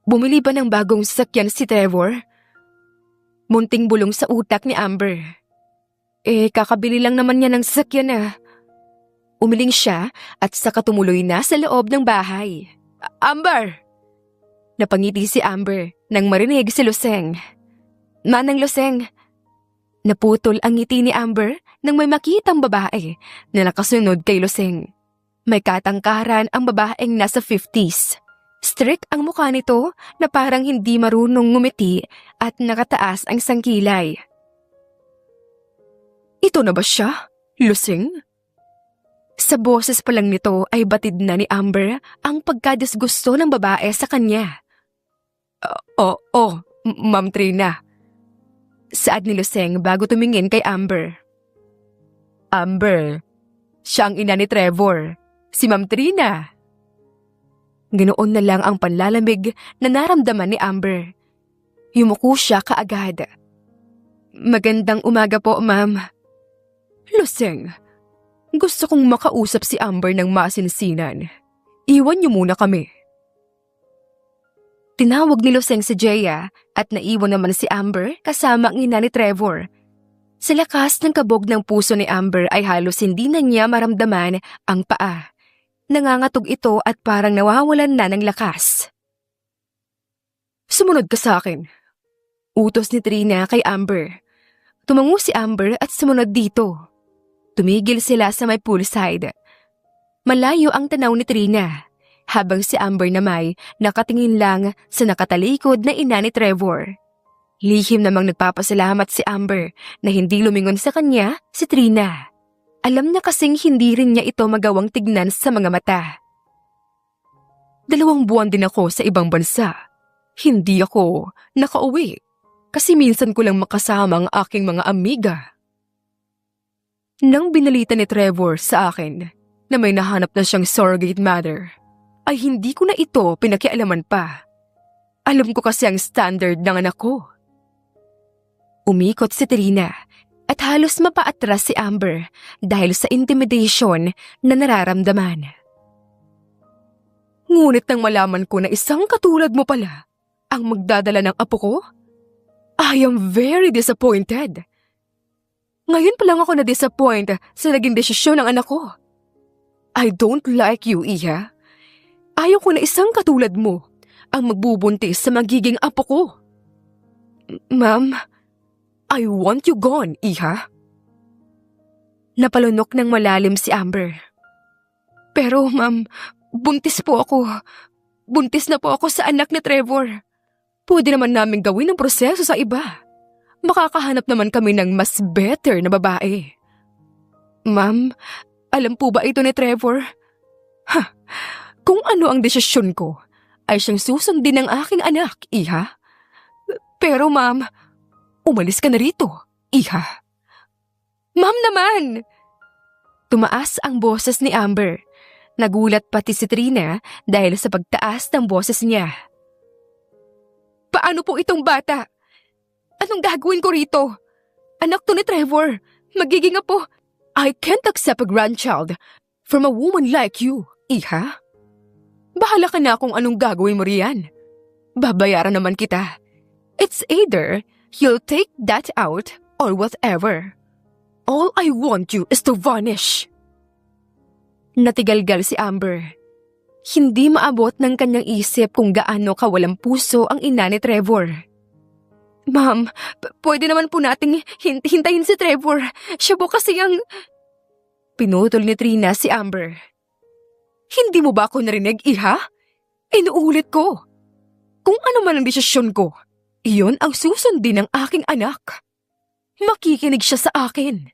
Bumili ba ng bagong sasakyan si Trevor? Munting bulong sa utak ni Amber. Kakabili lang naman niya ng sasakyan na. Umiling siya at saka tumuloy na sa loob ng bahay. Amber! Napangiti si Amber nang marinig si Luseng. Manang Luseng! Naputol ang ngiti ni Amber nang may makitang babae na nakasunod kay Luseng. May katangkaran ang babaeng nasa 50s. Strict ang mukha nito na parang hindi marunong ngumiti at nakataas ang sangkilay. Ito na ba siya, Luseng? Sa boses pa lang nito ay batid na ni Amber ang pagkadisgusto ng babae sa kanya. Ma'am Trina. Saad ni Luseng bago tumingin kay Amber. Amber, siya ang ina ni Trevor, si Ma'am Trina. Ganoon na lang ang panlalamig na naramdaman ni Amber. Yumuko siya kaagad. Magandang umaga po, ma'am. Luseng, gusto kong makausap si Amber ng masinsinan. Iwan niyo muna kami. Tinawag ni Luseng si Jeya at naiwan naman si Amber kasama ang ina ni Trevor. Sa lakas ng kabog ng puso ni Amber ay halos hindi na niya maramdaman ang paa. Nangangatog ito at parang nawawalan na ng lakas. Sumunod ka sa akin. Utos ni Trina kay Amber. Tumango si Amber at sumunod dito. Tumigil sila sa may poolside. Malayo ang tanaw ni Trina, habang si Amber namay nakatingin lang sa nakatalikod na ina ni Trevor. Lihim namang nagpapasalamat si Amber na hindi lumingon sa kanya si Trina. Alam na kasing hindi rin niya ito magawang tignan sa mga mata. 2 buwan din ako sa ibang bansa. Hindi ako nakauwi kasi minsan ko lang makasama ang aking mga amiga. Nang binalita ni Trevor sa akin na may nahanap na siyang surrogate mother, ay hindi ko na ito pinakialaman pa. Alam ko kasi ang standard ng anak ko. Umikot si Trina at halos mapaatras si Amber dahil sa intimidation na nararamdaman. Ngunit nang malaman ko na isang katulad mo pala ang magdadala ng apo ko, I am very disappointed. Ngayon pa lang ako na-disappoint sa naging desisyon ng anak ko. I don't like you, Iha. Ayaw ko na isang katulad mo ang magbubuntis sa magiging apo ko. Ma'am, I want you gone, Iha. Napalunok ng malalim si Amber. Pero ma'am, buntis po ako. Buntis na po ako sa anak ni Trevor. Pwede naman namin gawin ang proseso sa iba. Makakahanap naman kami ng mas better na babae. Ma'am, alam po ba ito ni Trevor? Kung ano ang desisyon ko, ay siyang susundin ng aking anak, Iha. Pero ma'am, umalis ka na rito, Iha. Ma'am naman! Tumaas ang boses ni Amber. Nagulat pati si Trina dahil sa pagtaas ng boses niya. Paano po itong bata? Anong gagawin ko rito? Anak to ni Trevor. Magiging apo. I can't accept a grandchild from a woman like you, Iha. Bahala ka na kung anong gagawin mo riyan. Babayaran naman kita. It's either you'll take that out or whatever. All I want you is to vanish. Natigalgal si Amber. Hindi maabot ng kanyang isip kung gaano kawalang puso ang ina ni Trevor. Ma'am, pwede naman po nating hintayin si Trevor. Siya po kasi ang... Pinutol ni Trina si Amber. Hindi mo ba ako narinig, Iha? Inuulit ko. Kung ano man ang desisyon ko, iyon ang susundin ng aking anak. Makikinig siya sa akin.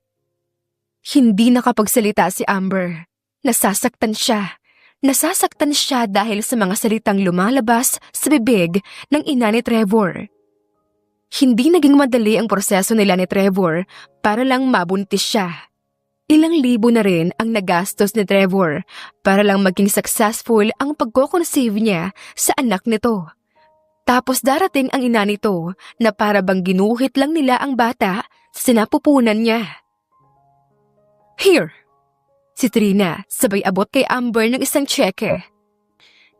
Hindi nakapagsalita si Amber. Nasasaktan siya. Nasasaktan siya dahil sa mga salitang lumalabas sa bibig ng ina ni Trevor. Hindi naging madali ang proseso nila ni Trevor para lang mabuntis siya. Ilang libo na rin ang nagastos ni Trevor para lang maging successful ang pagko-conceive niya sa anak nito. Tapos darating ang ina nito na para bang ginuhit lang nila ang bata sa sinapupunan niya. Here! Si Trina sabay abot kay Amber ng isang tseke.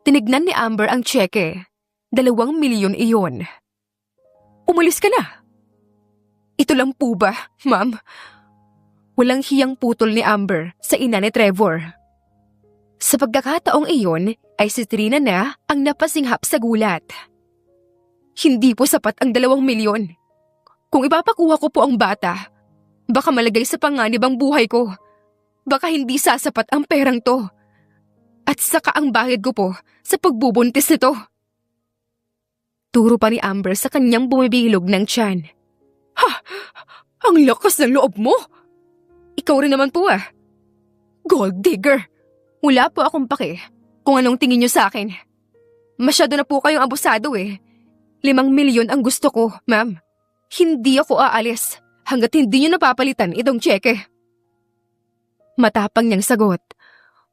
Tinignan ni Amber ang tseke. 2 milyon iyon. Umalis ka na. Ito lang po ba, ma'am? Walang hiyang putol ni Amber sa ina ni Trevor. Sa pagkakataong iyon ay si Trina na ang napasinghap sa gulat. Hindi po sapat ang 2 milyon. Kung ipapakuha ko po ang bata, baka malagay sa panganib ang buhay ko. Baka hindi sasapat ang perang to. At saka ang bayad ko po sa pagbubuntis nito. Turo pa ni Amber sa kanyang bumibilog ng tiyan. Ha! Ang lakas ng loob mo! Ikaw rin naman po ah. Gold digger! Wala po akong pake kung anong tingin niyo sa akin. Masyado na po kayong abusado eh. 5 milyon ang gusto ko, ma'am. Hindi ako aalis hanggat hindi niyo napapalitan itong tseke. Matapang niyang sagot.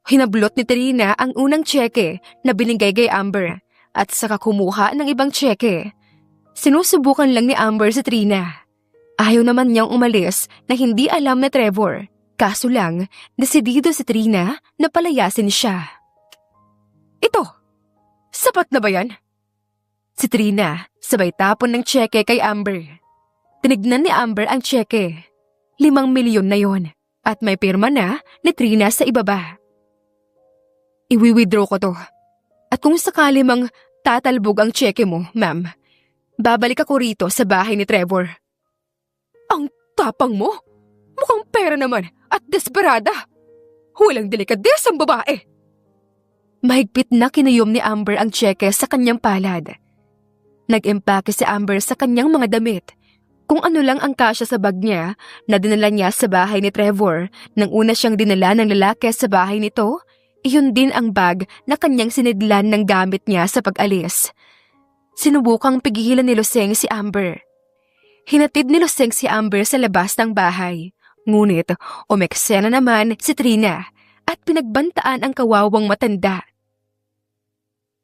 Hinablot ni Trina ang unang tseke na binigay kay Amber at saka kumuha ng ibang tseke. Sinusubukan lang ni Amber si Trina. Ayaw naman niyang umalis na hindi alam na Trevor. Kaso lang, desidido si Trina na palayasin siya. Ito, sapat na ba yan? Si Trina sabay tapon ng tseke kay Amber. Tinignan ni Amber ang tseke. 5 milyon na yon at may pirma na ni Trina sa ibaba. Iwi-withdraw ko to. At kung sakali mang tatalbog ang tseke mo, ma'am, babalik ako rito sa bahay ni Trevor. Ang tapang mo? Mukhang pera naman at desperada. Walang delikades ang babae. Mahigpit na kinuyom ni Amber ang tseke sa kanyang palad. Nag-empake si Amber sa kanyang mga damit. Kung ano lang ang kasya sa bag niya na dinala niya sa bahay ni Trevor nang una siyang dinala ng lalaki sa bahay nito, iyon din ang bag na kanyang sinidlan ng gamit niya sa pag-alis. Sinubukang pigilan ni Loseng si Amber. Hinatid ni Loseng si Amber sa labas ng bahay. Ngunit umeksena naman si Trina at pinagbantaan ang kawawang matanda.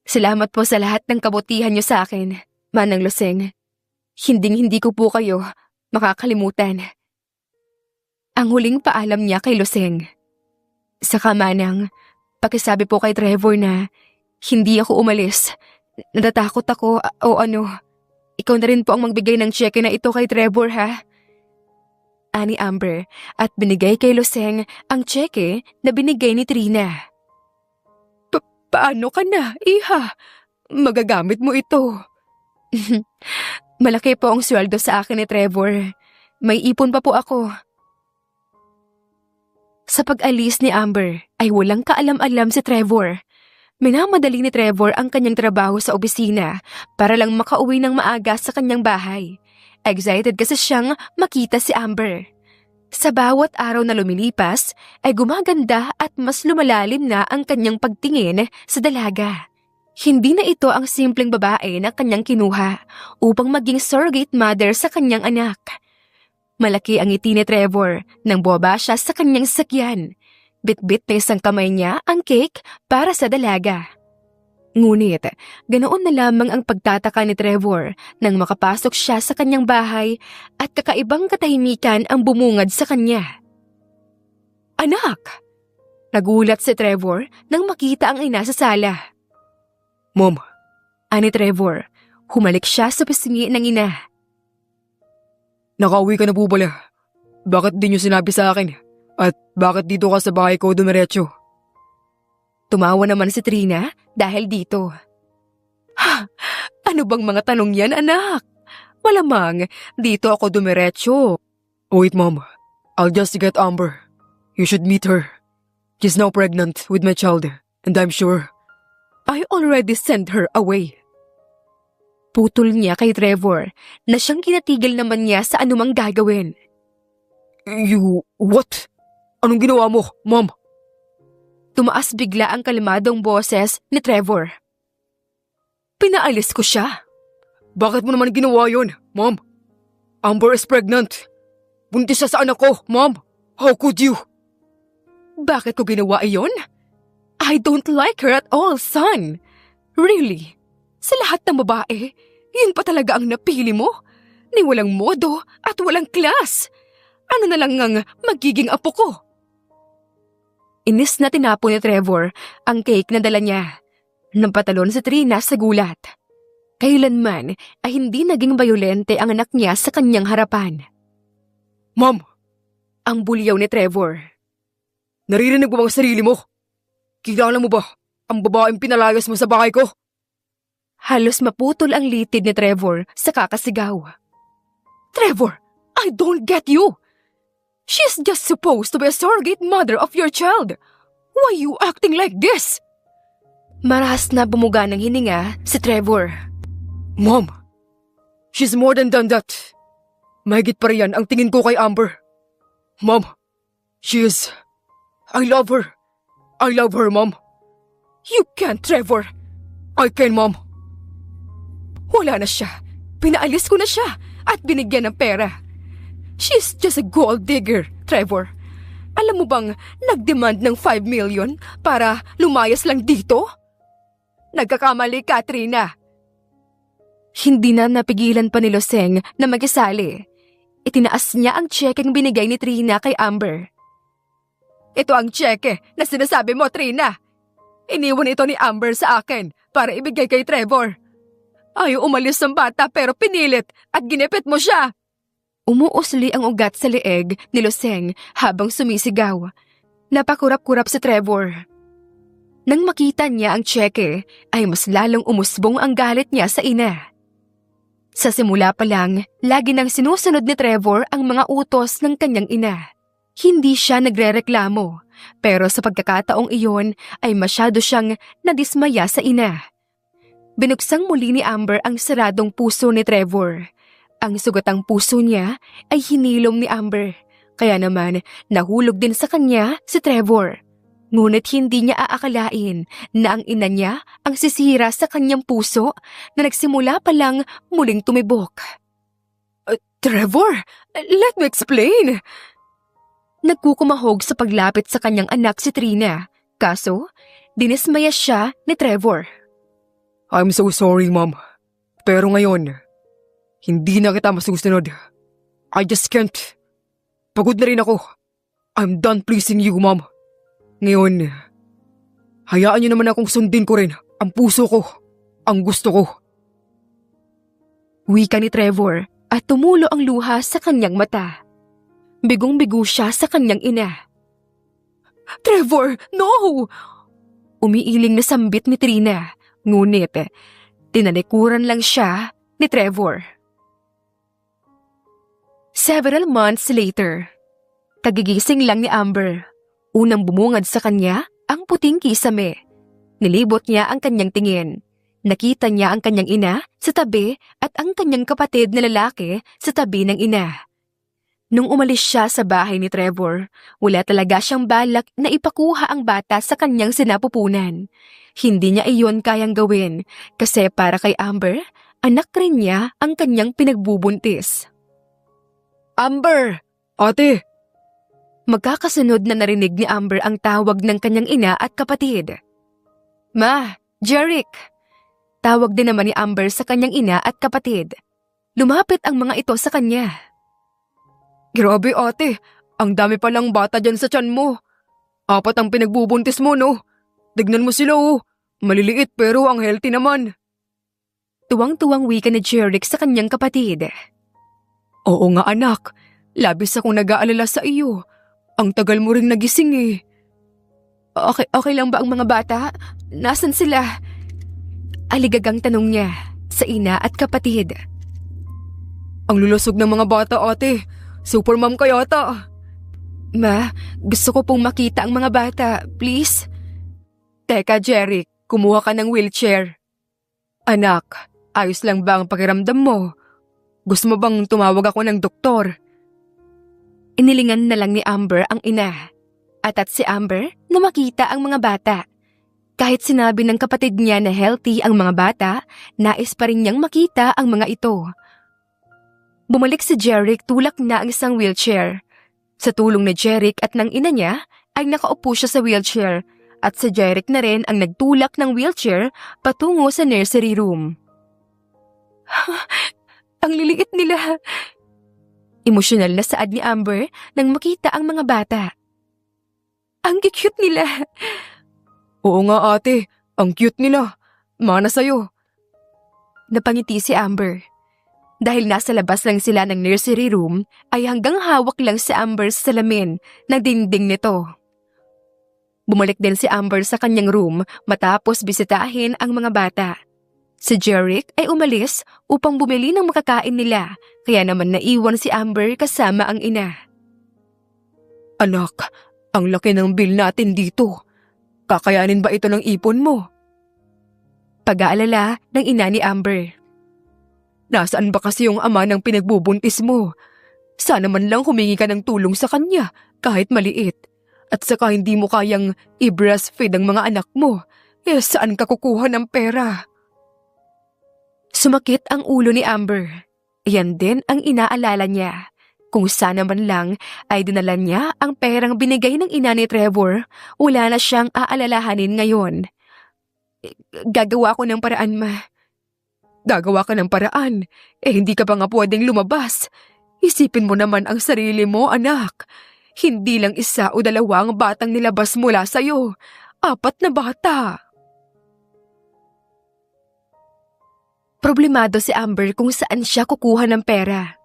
Salamat po sa lahat ng kabutihan niyo sa akin, Manang Loseng. Hinding-hindi ko po kayo makakalimutan. Ang huling paalam niya kay Loseng. Saka Manang, pakisabi po kay Trevor na hindi ako umalis. Natatakot ako o ano. Ikaw na rin po ang magbigay ng tseke na ito kay Trevor ha? Ani Amber at binigay kay Loseng ang tseke na binigay ni Trina. Paano ka na, iha? Magagamit mo ito. Malaki po ang sweldo sa akin ni Trevor. May ipon pa po ako. Sa pag-alis ni Amber ay walang kaalam-alam si Trevor. Minamadali ni Trevor ang kanyang trabaho sa opisina para lang makauwi ng maaga sa kanyang bahay. Excited kasi siyang makita si Amber. Sa bawat araw na lumilipas ay gumaganda at mas lumalalim na ang kanyang pagtingin sa dalaga. Hindi na ito ang simpleng babae na kanyang kinuha upang maging surrogate mother sa kanyang anak. Malaki ang ngiti ni Trevor nang bumaba siya sa kanyang sasakyan. Bit-bit na isang kamay niya ang cake para sa dalaga. Ngunit, ganoon na lamang ang pagtataka ni Trevor nang makapasok siya sa kanyang bahay at kakaibang katahimikan ang bumungad sa kanya. Anak! Nagulat si Trevor nang makita ang ina sa sala. Mom. Ani Trevor, humalik siya sa pisngi ng ina. Nakauwi ka na po pala. Bakit di niyo sinabi sa akin? At bakit dito ka sa bahay ko dumiretso? Tumawa naman si Trina dahil dito. Ha? Ano bang mga tanong yan, anak? Malamang, dito ako dumiretso. Wait, Mom. I'll just get Amber. You should meet her. She's now pregnant with my child, and I'm sure I already sent her away. Putol niya kay Trevor na siyang kinatigil naman niya sa anumang gagawin. You, what? Anong ginawa mo, Mom? Tumaas bigla ang kalmadong boses ni Trevor. Pinaalis ko siya. Bakit mo naman ginawa yun, Mom? Amber is pregnant. Buntis siya sa anak ko, Mom. How could you? Bakit ko ginawa iyon? I don't like her at all, son. Really? Sa lahat ng babae, yun pa talaga ang napili mo? Ni walang modo at walang class. Ano na lang ang magiging apo ko? Inis na tinapon ni Trevor ang cake na dala niya. Nampatalon si Trina sa gulat. Kailanman ay hindi naging bayolente ang anak niya sa kanyang harapan. Mom! Ang bulyaw ni Trevor. Naririnig mo ba ang sarili mo? Kilala mo ba ang babaeng pinalayas mo sa bahay ko? Halos maputol ang litid ni Trevor sa kakasigaw. Trevor, I don't get you. She's just supposed to be a surrogate mother of your child. Why you acting like this? Marahas na bumuga ng hininga si Trevor. Mom, she's more than done that. Mahigit pa riyan ang tingin ko kay Amber. Mom, she is... I love her. I love her, Mom. You can't, Trevor. I can, Mom. Wala na siya. Pinaalis ko na siya at binigyan ng pera. She's just a gold digger, Trevor. Alam mo bang nag-demand ng 5 million para lumayas lang dito? Nagkakamali, Katrina. Hindi na napigilan pa ni Loseng na mag-isali. Itinaas niya ang tsekeng binigay ni Trina kay Amber. Ito ang tseke na sinasabi mo, Trina. Iniwan ito ni Amber sa akin para ibigay kay Trevor. Ayaw umalis ng bata pero pinilit at ginipit mo siya. Umuusli ang ugat sa leeg ni Loseng habang sumisigaw. Napakurap-kurap si Trevor. Nang makita niya ang tseke, ay mas lalong umusbong ang galit niya sa ina. Sa simula pa lang, lagi nang sinusunod ni Trevor ang mga utos ng kanyang ina. Hindi siya nagrereklamo, pero sa pagkakataong iyon ay masyado siyang nadismaya sa ina. Binuksang muli ni Amber ang saradong puso ni Trevor. Ang sugatang puso niya ay hinilom ni Amber, kaya naman nahulog din sa kanya si Trevor. Ngunit hindi niya aakalain na ang ina niya ang sisira sa kanyang puso na nagsimula pa lang muling tumibok. Trevor, let me explain. Nagkukumahog sa paglapit sa kanyang anak si Trina, kaso dinismaya siya ni Trevor. I'm so sorry, Mom. Pero ngayon, hindi na kita masusunod. I just can't. Pagod na rin ako. I'm done pleasing you, Mom. Ngayon, hayaan niyo naman akong sundin ko rin ang puso ko, ang gusto ko. Wika ni Trevor at tumulo ang luha sa kanyang mata. Bigong-bigo siya sa kanyang ina. Trevor, no! Umiiling na sambit ni Trina, ngunit tinalikuran lang siya ni Trevor. Several months later, kagigising lang ni Amber. Unang bumungad sa kanya ang puting kisame. Nilibot niya ang kanyang tingin. Nakita niya ang kanyang ina sa tabi at ang kanyang kapatid na lalaki sa tabi ng ina. Nung umalis siya sa bahay ni Trevor, wala talaga siyang balak na ipakuha ang bata sa kanyang sinapupunan. Hindi niya iyon kayang gawin kasi para kay Amber, anak rin niya ang kanyang pinagbubuntis. Amber! Ate! Magkakasunod na narinig ni Amber ang tawag ng kanyang ina at kapatid. Ma, Jeric! Tawag din naman ni Amber sa kanyang ina at kapatid. Lumapit ang mga ito sa kanya. Grabe ate, ang dami palang bata dyan sa tiyan mo. 4 ang pinagbubuntis mo, no? Tignan mo sila, oh. Maliliit pero ang healthy naman. Tuwang-tuwang wika ni Jeric sa kanyang kapatid. Oo nga anak, labis akong nag-aalala sa iyo. Ang tagal mo ring nagising eh. Okay lang ba ang mga bata? Nasaan sila? Aligagang tanong niya sa ina at kapatid. Ang lulusog ng mga bata ate. Supermom ka yata. Ma, gusto ko pong makita ang mga bata, please. Teka Jeric, kumuha ka ng wheelchair. Anak, ayos lang ba ang pakiramdam mo? Gusto mo bang tumawag ako ng doktor? Inilingan na lang ni Amber ang ina. At si Amber na makita ang mga bata. Kahit sinabi ng kapatid niya na healthy ang mga bata, nais pa rin niyang makita ang mga ito. Bumalik si Jeric tulak na ang isang wheelchair. Sa tulong ni Jeric at ng ina niya, ay nakaupo siya sa wheelchair at si Jeric na rin ang nagtulak ng wheelchair patungo sa nursery room. Ang liliit nila. Emosyonal na saad ni Amber nang makita ang mga bata. Ang cute nila. Oo nga ate, ang cute nila. Mana sa'yo. Napangiti si Amber. Dahil nasa labas lang sila ng nursery room, ay hanggang hawak lang si Amber sa salamin ng dingding nito. Bumalik din si Amber sa kanyang room matapos bisitahin ang mga bata. Si Jeric ay umalis upang bumili ng makakain nila, kaya naman naiwan si Amber kasama ang ina. Anak, ang laki ng bill natin dito. Kakayanin ba ito ng ipon mo? Pag-aalala ng ina ni Amber. Nasaan ba kasi yung ama ng pinagbubuntis mo? Sana man lang humingi ka ng tulong sa kanya kahit maliit. At saka hindi mo kayang i-breastfeed ang mga anak mo. Saan ka kukuha ng pera? Sumakit ang ulo ni Amber. Yan din ang inaalala niya. Kung sana man lang ay dinala niya ang perang binigay ng ina ni Trevor, wala na siyang aalalahanin ngayon. Gagawa ko ng paraan, ma. Gagawa ka ng paraan. Hindi ka pa nga pwedeng lumabas. Isipin mo naman ang sarili mo, anak. Hindi lang isa o dalawang batang nilabas mula sa'yo. 4 na bata. Problemado si Amber kung saan siya kukuha ng pera.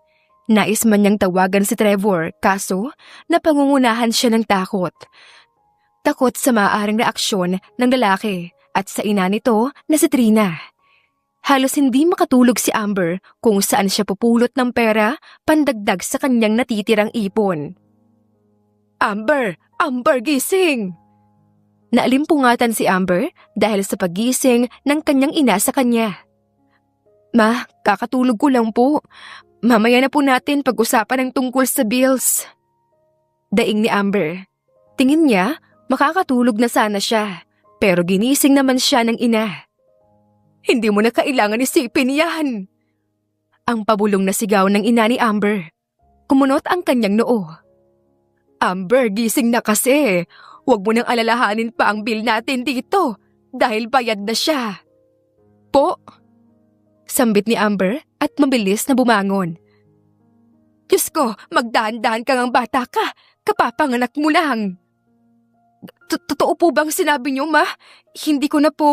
Nais man niyang tawagan si Trevor, kaso napangungunahan siya ng takot. Takot sa maaaring reaksyon ng lalaki at sa ina nito na si Trina. Halos hindi makatulog si Amber kung saan siya pupulot ng pera pandagdag sa kanyang natitirang ipon. Amber! Amber, gising! Naalimpungatan si Amber dahil sa paggising ng kanyang ina sa kanya. Ma, kakatulog ko lang po. Mamaya na po natin pag-usapan ang tungkol sa bills. Daing ni Amber. Tingin niya, makakatulog na sana siya. Pero ginising naman siya ng ina. Hindi mo na kailangan isipin yan. Ang pabulong na sigaw ng ina ni Amber. Kumunot ang kanyang noo. Amber, gising na kasi. Huwag mo nang alalahanin pa ang bill natin dito. Dahil bayad na siya. Po? Sambit ni Amber at mabilis na bumangon. Diyos ko, magdahan-dahan ka ngang bata ka. Kapapanganak mo lang. Totoo po bang sinabi niyo, ma? Hindi ko po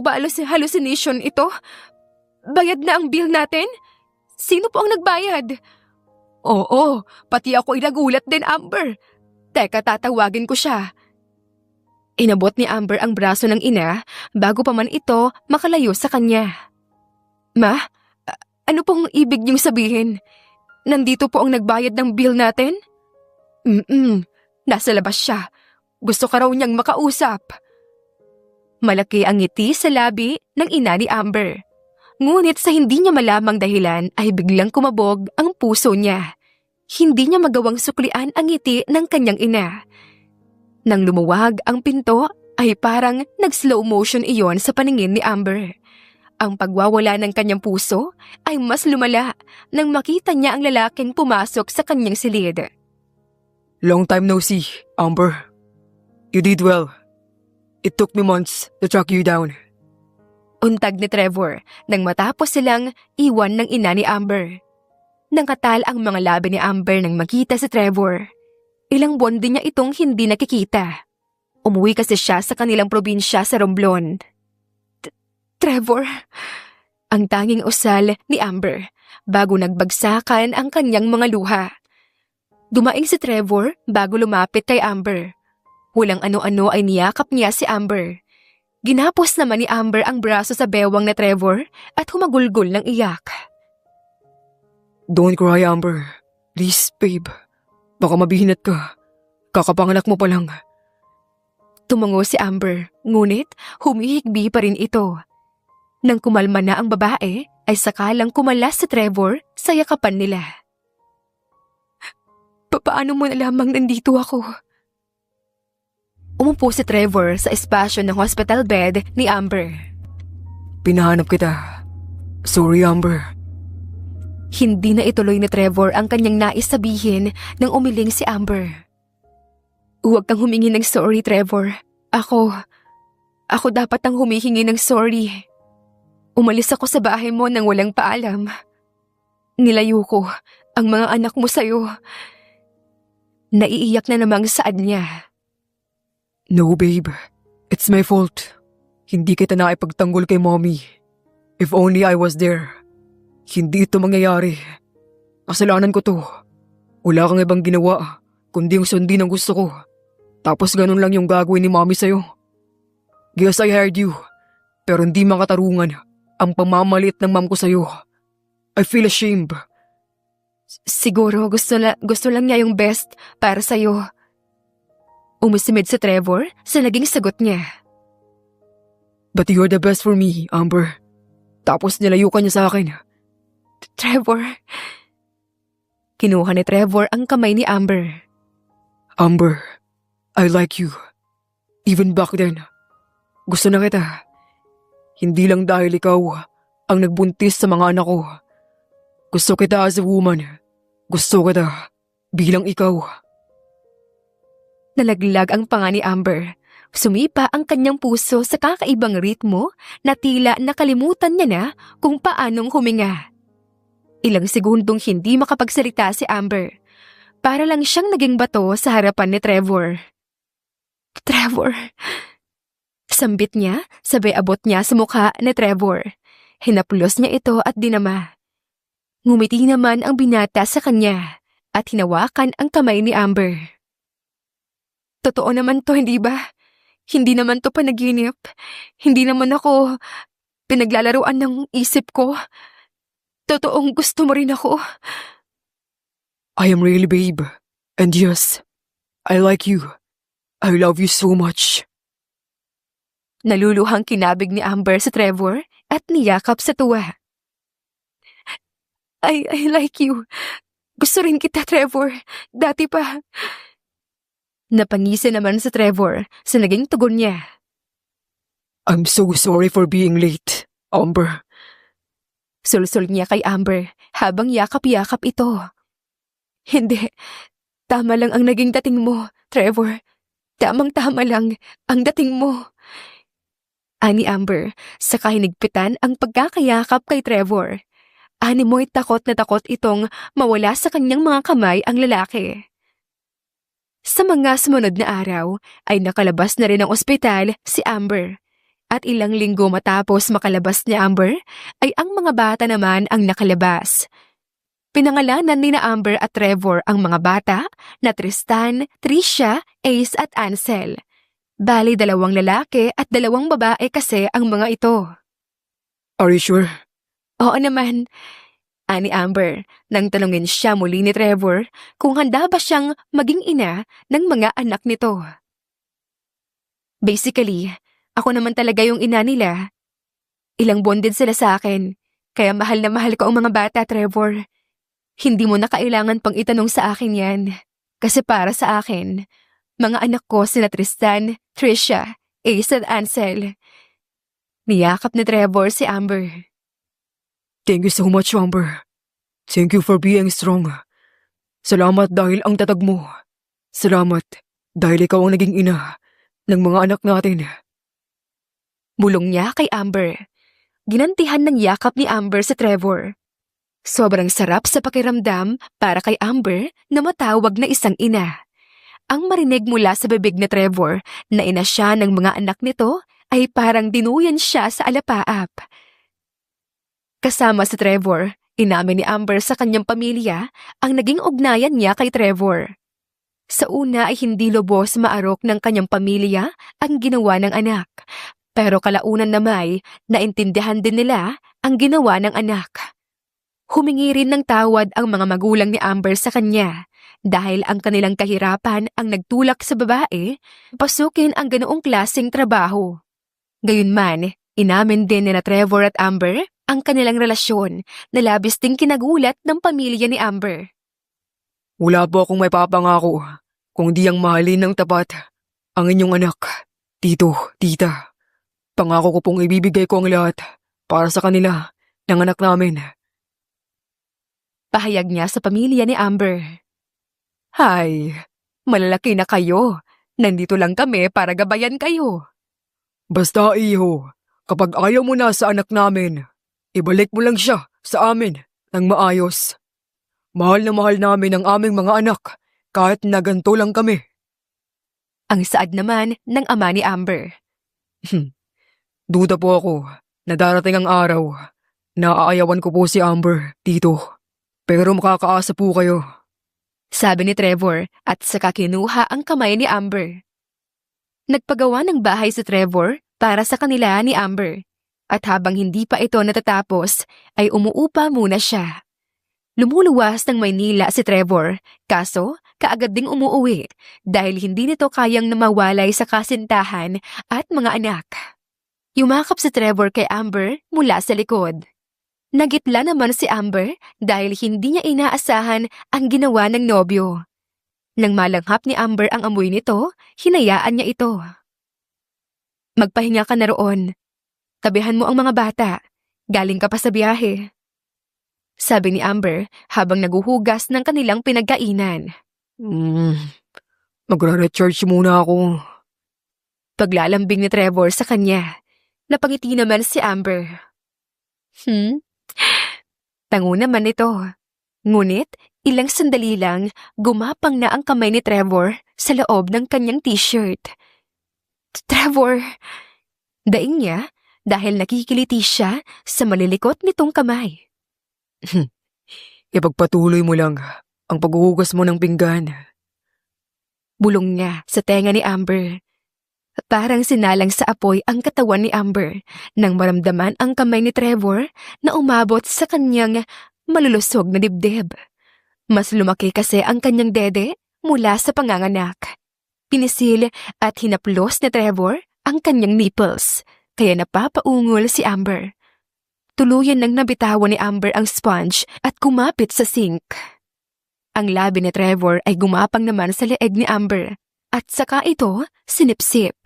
ba hallucination ito? Bayad na ang bill natin? Sino po ang nagbayad? Oo, pati ako nagulat din, Amber. Teka, tatawagin ko siya. Inabot ni Amber ang braso ng ina bago pa man ito makalayo sa kanya. Ma, ano pong ibig niyong sabihin? Nandito po ang nagbayad ng bill natin? Nasa labas siya. Gusto ka raw niyang makausap. Malaki ang ngiti sa labi ng ina ni Amber. Ngunit sa hindi niya malamang dahilan ay biglang kumabog ang puso niya. Hindi niya magawang suklian ang ngiti ng kanyang ina. Nang lumuwag ang pinto ay parang nag-slow motion iyon sa paningin ni Amber. Ang pagwawala ng kanyang puso ay mas lumala nang makita niya ang lalaking pumasok sa kanyang silid. Long time no see, Amber. You did well. It took me months to track you down. Untag ni Trevor nang matapos silang iwan ng ina ni Amber. Nangkatal ang mga labi ni Amber nang makita si Trevor. Ilang buwan din niya itong hindi nakikita. Umuwi kasi siya sa kanilang probinsya sa Romblon. Trevor, ang tanging usal ni Amber bago nagbagsakan ang kanyang mga luha. Dumaing si Trevor bago lumapit kay Amber. Walang ano-ano ay niyakap niya si Amber. Ginapos naman ni Amber ang braso sa bewang na Trevor at humagulgol ng iyak. Don't cry, Amber. Please, babe. Baka mabihinat ka. Kakapanganak mo pa lang. Tumango si Amber, ngunit humihigbi pa rin ito. Nang kumalma na ang babae, ay sakalang kumalas si Trevor sa yakapan nila. Paano mo na lamang nandito ako? Umupo si Trevor sa espasyo ng hospital bed ni Amber. Pinahanap kita. Sorry, Amber. Hindi na ituloy ni Trevor ang kanyang nais sabihin nang umiling si Amber. Huwag kang humingi ng sorry, Trevor. Ako dapat ang humihingi ng sorry. Umalis ako sa bahay mo nang walang paalam. Nilayo ko ang mga anak mo sa'yo. Naiiyak na namang saad niya. No, babe. It's my fault. Hindi kita naipagtanggol kay mommy. If only I was there. Hindi ito mangyayari. Kasalanan ko to. Wala kang ibang ginawa, kundi yung sundin ang gusto ko. Tapos ganun lang yung gagawin ni mommy sa'yo. Yes, I heard you. Pero hindi makatarungan ang pamamaliit ng mom ko sa'yo. I feel ashamed. Siguro gusto lang niya yung best para sa'yo. Umisimid si Trevor sa naging sagot niya. But you're the best for me, Amber. Tapos nilayo ka niya sa akin. Trevor. Kinuha ni Trevor ang kamay ni Amber. Amber, I like you. Even back then. Gusto na kita. Hindi lang dahil ikaw ang nagbuntis sa mga anak ko. Gusto kita as a woman. Gusto kita bilang ikaw. Nalaglag ang panga ni Amber. Sumipa ang kanyang puso sa kakaibang ritmo na tila nakalimutan niya na kung paanong huminga. Ilang segundong hindi makapagsalita si Amber. Para lang siyang naging bato sa harapan ni Trevor. Trevor. Sambit niya, sabay abot niya sa mukha ni Trevor. Hinaplos niya ito at dinama. Ngumiti naman ang binata sa kanya at hinawakan ang kamay ni Amber. Totoo naman to, hindi ba? Hindi naman to panaginip. Hindi naman ako pinaglalaruan ng isip ko. Totoong gusto mo rin ako. I am really, babe. And yes, I like you. I love you so much. Naluluhang kinabig ni Amber sa Trevor at niyakap sa tuwa. I like you. Gusto rin kita, Trevor. Dati pa. Napangisi naman sa Trevor sa naging tugon niya. I'm so sorry for being late, Amber. Sulsul niya kay Amber habang yakap-yakap ito. Hindi. Tama lang ang naging dating mo, Trevor. Tamang-tama lang ang dating mo. Ani Amber, saka hinigpitan ang pagkakayakap kay Trevor. Ani mo'y takot na takot itong mawala sa kanyang mga kamay ang lalaki. Sa mga sumunod na araw ay nakalabas na rin ng ospital si Amber. At ilang linggo matapos makalabas ni Amber ay ang mga bata naman ang nakalabas. Pinangalanan ni na Amber at Trevor ang mga bata na Tristan, Tricia, Ace at Ansel. Bali 2 lalaki at 2 babae kasi ang mga ito. Are you sure? Oo naman. Ani Amber, nang tanungin siya muli ni Trevor kung handa ba siyang maging ina ng mga anak nito. Basically, ako naman talaga yung ina nila. Ilang bonded sila sa akin, kaya mahal na mahal ko ang mga bata, Trevor. Hindi mo na kailangan pang itanong sa akin yan. Kasi para sa akin, mga anak ko sina Tristan, Tricia, Ace at Ansel. Niyakap ni Trevor si Amber. Thank you so much, Amber. Thank you for being strong. Salamat dahil ang tatag mo. Salamat dahil ikaw ang naging ina ng mga anak natin. Bulong niya kay Amber. Ginantihan ng yakap ni Amber sa Trevor. Sobrang sarap sa pakiramdam para kay Amber na matawag na isang ina. Ang marinig mula sa bibig ni Trevor na ina siya ng mga anak nito ay parang dinuyan siya sa alapaap. Kasama si Trevor, inamin ni Amber sa kanyang pamilya ang naging ugnayan niya kay Trevor. Sa una ay hindi lubos maarok ng kanyang pamilya ang ginawa ng anak, pero kalaunan na may naintindihan din nila ang ginawa ng anak. Humingi rin ng tawad ang mga magulang ni Amber sa kanya dahil ang kanilang kahirapan ang nagtulak sa babae pasukin ang ganoong klaseng trabaho. Gayunman, inamin din ni Trevor at Amber ang kanilang relasyon na labis ding kinagulat ng pamilya ni Amber. Wala po akong may papangako kung di ang mahalin ng tapat ang inyong anak, tito, tita. Pangako ko pong ibibigay ko ang lahat para sa kanila ng anak namin. Pahayag niya sa pamilya ni Amber. Hay, malalaki na kayo. Nandito lang kami para gabayan kayo. Basta iho, kapag ayaw mo na sa anak namin, ibalik mo lang siya sa amin ng maayos. Mahal na mahal namin ang aming mga anak kahit na ganito lang kami. Ang saad naman ng ama ni Amber. Duda po ako na darating ang araw na aayawan ko po si Amber, tito. Pero makakaasa po kayo. Sabi ni Trevor at saka kinuha ang kamay ni Amber. Nagpagawa ng bahay si Trevor para sa kanila ni Amber. At habang hindi pa ito natatapos, ay umuupa muna siya. Lumuluwas ng Maynila si Trevor, kaso kaagad ding umuuwi dahil hindi nito kayang namawalay sa kasintahan at mga anak. Yumakap si Trevor kay Amber mula sa likod. Nagitla naman si Amber dahil hindi niya inaasahan ang ginawa ng nobyo. Nang malanghap ni Amber ang amoy nito, hinayaan niya ito. Magpahinga ka na roon. Tabihan mo ang mga bata. Galing ka pa sa biyahe. Sabi ni Amber habang naguhugas ng kanilang pinagkainan. Magre-recharge muna ako. Paglalambing ni Trevor sa kanya, napangiti naman si Amber. Tango naman ito. Ngunit, ilang sandali lang, gumapang na ang kamay ni Trevor sa loob ng kanyang t-shirt. Trevor! Daing niya dahil nakikiliti siya sa malilikot nitong kamay. Ipagpatuloy mo lang ang paghuhugas mo ng pinggan. Bulong niya sa tenga ni Amber. Parang sinalang sa apoy ang katawan ni Amber nang maramdaman ang kamay ni Trevor na umabot sa kanyang malulusog na dibdib. Mas lumaki kasi ang kanyang dede mula sa panganganak. Pinisil at hinaplos ni Trevor ang kanyang nipples, kaya napapaungol si Amber. Tuluyan nang nabitawan ni Amber ang sponge at kumapit sa sink. Ang labi ni Trevor ay gumapang naman sa leeg ni Amber. At saka ito, sinipsip.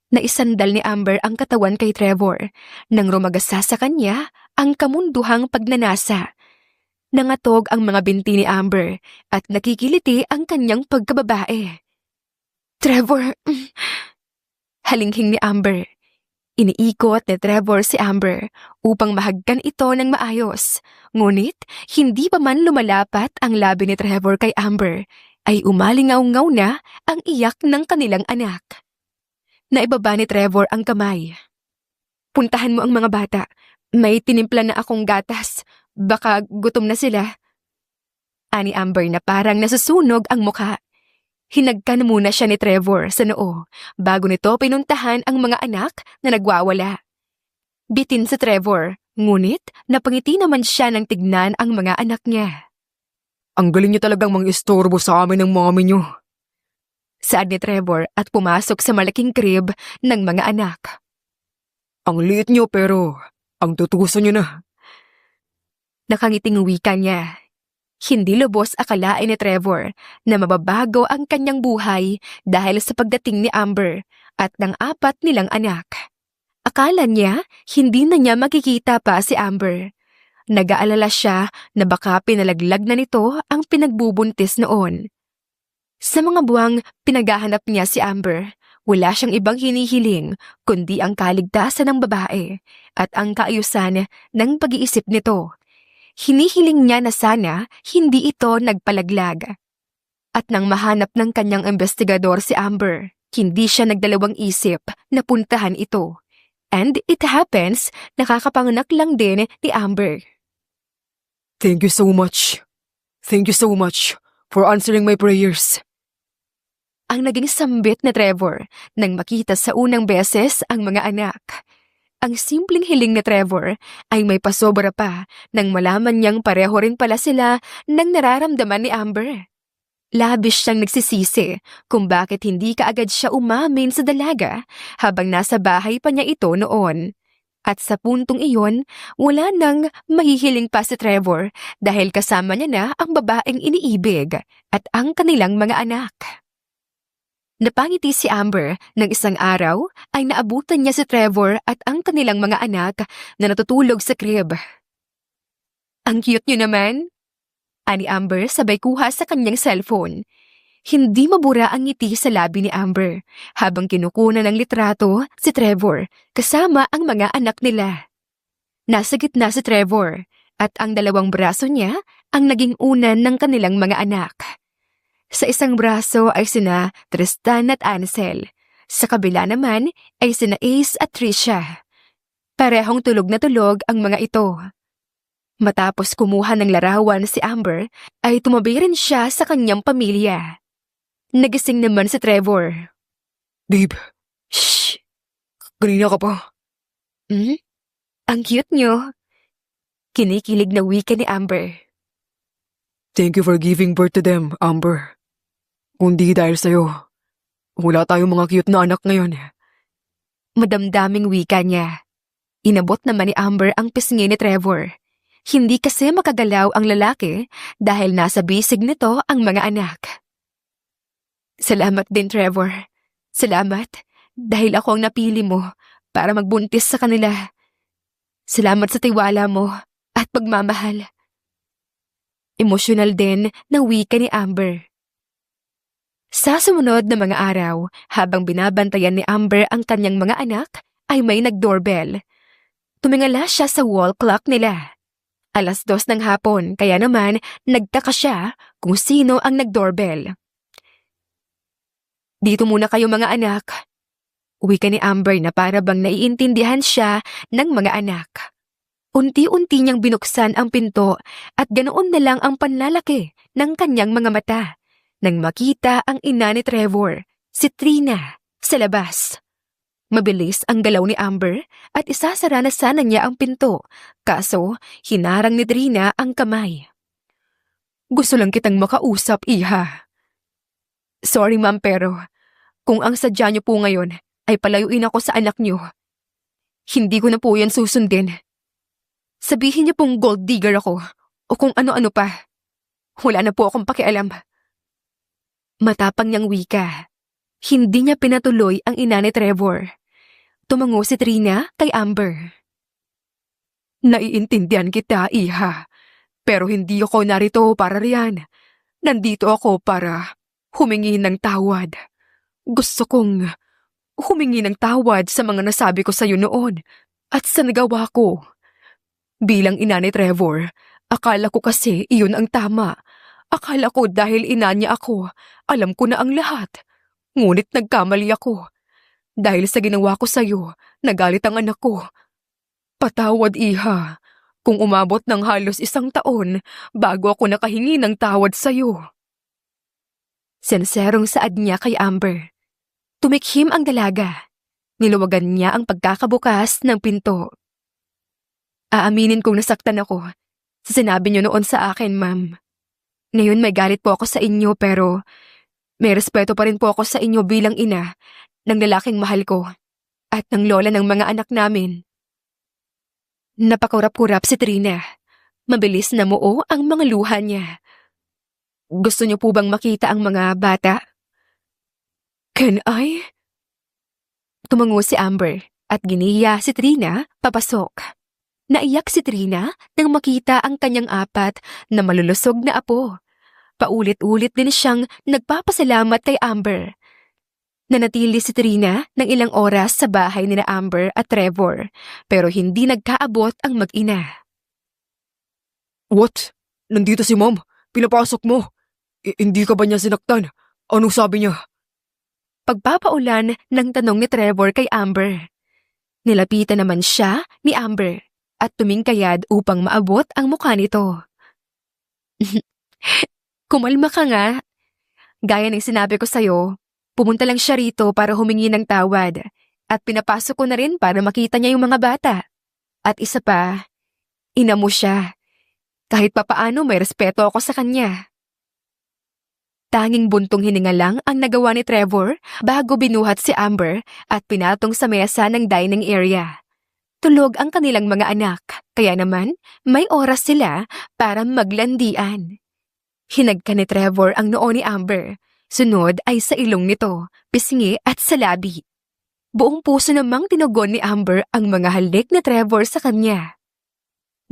Naisandal ni Amber ang katawan kay Trevor nang rumagasa sa kanya ang kamunduhang pagnanasa. Nangatog ang mga binti ni Amber at nakikiliti ang kanyang pagkababae. Trevor! Halinghing ni Amber. Iniikot ni Trevor si Amber upang mahagkan ito ng maayos. Ngunit, hindi pa man lumalapat ang labi ni Trevor kay Amber, ay umalingaw-ngaw na ang iyak ng kanilang anak. Naibaba ni Trevor ang kamay. Puntahan mo ang mga bata. May tinimpla na akong gatas. Baka gutom na sila. Ani Amber na parang nasusunog ang mukha. Hinagka na muna siya ni Trevor sa noo bago nito pinuntahan ang mga anak na nagwawala. Bitin sa Trevor, ngunit napangiti naman siya nang tignan ang mga anak niya. Ang galing niyo talagang mang-istorbo sa amin ng mommy niyo. Saad ni Trevor at pumasok sa malaking crib ng mga anak. Ang liit niyo pero ang tutusan niyo na. Nakangiting wika niya. Hindi lubos akalain ni Trevor na mababago ang kanyang buhay dahil sa pagdating ni Amber at ng 4 nilang anak. Akala niya hindi na niya makikita pa si Amber. Nag-aalala siya na baka pinalaglag na nito ang pinagbubuntis noon. Sa mga buwang pinaghahanap niya si Amber, wala siyang ibang hinihiling kundi ang kaligtasan ng babae at ang kaayusan ng pag-iisip nito. Hinihiling niya na sana hindi ito nagpalaglag. At nang mahanap ng kanyang investigador si Amber, hindi siya nagdalawang isip na puntahan ito. And it happens, nakakapanganak lang din ni Amber. Thank you so much. Thank you so much for answering my prayers. Ang naging sambit ni Trevor nang makita sa unang beses ang mga anak. Ang simpleng hiling ni Trevor ay may pasobra pa nang malaman niyang pareho rin pala sila ng nararamdaman ni Amber. Labis siyang nagsisisi kung bakit hindi kaagad siya umamin sa dalaga habang nasa bahay pa niya ito noon. At sa puntong iyon, wala nang mahihiling pa si Trevor dahil kasama niya na ang babaeng iniibig at ang kanilang mga anak. Napangiti si Amber nang isang araw ay naabutan niya si Trevor at ang kanilang mga anak na natutulog sa crib. Ang cute niyo naman, ani Amber sabay kuha sa kanyang cellphone. Hindi mabura ang ngiti sa labi ni Amber habang kinukunan ng litrato si Trevor kasama ang mga anak nila. Nasa gitna si Trevor at ang dalawang braso niya ang naging unan ng kanilang mga anak. Sa isang braso ay sina Tristan at Ansel. Sa kabila naman ay sina Ace at Trisha. Parehong tulog na tulog ang mga ito. Matapos kumuha ng larawan si Amber, ay tumabi rin siya sa kanyang pamilya. Nagising naman si Trevor. Babe, Shh! kanina ka pa. Ang cute niyo. Kinikilig na wika ni Amber. Thank you for giving birth to them, Amber. Kundi dahil sa'yo, wala tayong mga cute na anak ngayon. Madamdaming wika niya. Inabot naman ni Amber ang pisngi ni Trevor. Hindi kasi makagalaw ang lalaki dahil nasa bisig nito ang mga anak. Salamat din, Trevor. Salamat dahil ako ang napili mo para magbuntis sa kanila. Salamat sa tiwala mo at pagmamahal. Emosyonal din na wika ni Amber. Sa sumunod na mga araw, habang binabantayan ni Amber ang kanyang mga anak, ay may nag-doorbell. Tumingala siya sa wall clock nila. 2:00 ng hapon, kaya naman nagtaka siya kung sino ang nag-doorbell. Dito muna kayo mga anak. Wika ni Amber na para bang naiintindihan siya ng mga anak. Unti-unti niyang binuksan ang pinto at ganoon na lang ang panlalaki ng kanyang mga mata nang makita ang ina ni Trevor, si Trina, sa labas. Mabilis ang galaw ni Amber at isasara na sana niya ang pinto, kaso hinarang ni Trina ang kamay. Gusto lang kitang makausap, iha. Sorry ma'am pero kung ang sadya niyo po ngayon ay palayuin ako sa anak niyo, hindi ko na po yan susundin. Sabihin niyo pong gold digger ako o kung ano-ano pa. Wala na po akong pakialam. Matapang niyang wika. Hindi niya pinatuloy ang ina ni Trevor. Tumango si Trina kay Amber. Naiintindihan kita, iha. Pero hindi ako narito para riyan. Nandito ako para humingi ng tawad. Gusto kong humingi ng tawad sa mga nasabi ko sa iyo noon at sa nagawa ko. Bilang ina ni Trevor, akala ko kasi iyon ang tama. Akala ko dahil ina niya ako, alam ko na ang lahat. Ngunit nagkamali ako. Dahil sa ginawa ko sa iyo, nagalit ang anak ko. Patawad, iha. Kung umabot ng halos 1 taon bago ako nakahingi ng tawad sa iyo. Senserong saad niya kay Amber. Tumikhim ang dalaga. Niluwagan niya ang pagkakabukas ng pinto. Aaminin kong nasaktan ako sa sinabi niyo noon sa akin, ma'am. Ngayon may galit po ako sa inyo pero may respeto pa rin po ako sa inyo bilang ina ng lalaking mahal ko at ng lola ng mga anak namin. Napakurap-kurap si Trina. Mabilis na muo ang mga luha niya. Gusto niyo po bang makita ang mga bata? Can I? Tumango si Amber at giniya si Trina papasok. Naiyak si Trina nang makita ang kanyang 4 na malulusog na apo. Paulit-ulit din siyang nagpapasalamat kay Amber. Nanatili si Trina ng ilang oras sa bahay nina Amber at Trevor pero hindi nagkaabot ang mag-ina. What? Nandito si mom. Pinapasok mo. Hindi ka ba niya sinaktan? Anong sabi niya? Pagpapaulan ng tanong ni Trevor kay Amber. Nilapitan naman siya ni Amber at tumingkayad upang maabot ang mukha nito. Kumalma ka nga. Gaya ng sinabi ko sa'yo, pumunta lang siya rito para humingi ng tawad at pinapasok ko na rin para makita niya yung mga bata. At isa pa, ina mo siya. Kahit papaano may respeto ako sa kanya. Tanging buntong hininga lang ang nagawa ni Trevor bago binuhat si Amber at pinatong sa mesa ng dining area. Tulog ang kanilang mga anak, kaya naman may oras sila para maglandian. Hinagka ni Trevor ang noo ni Amber. Sunod ay sa ilong nito, pisngi at sa labi. Buong puso namang tinugon ni Amber ang mga halik ni Trevor sa kanya.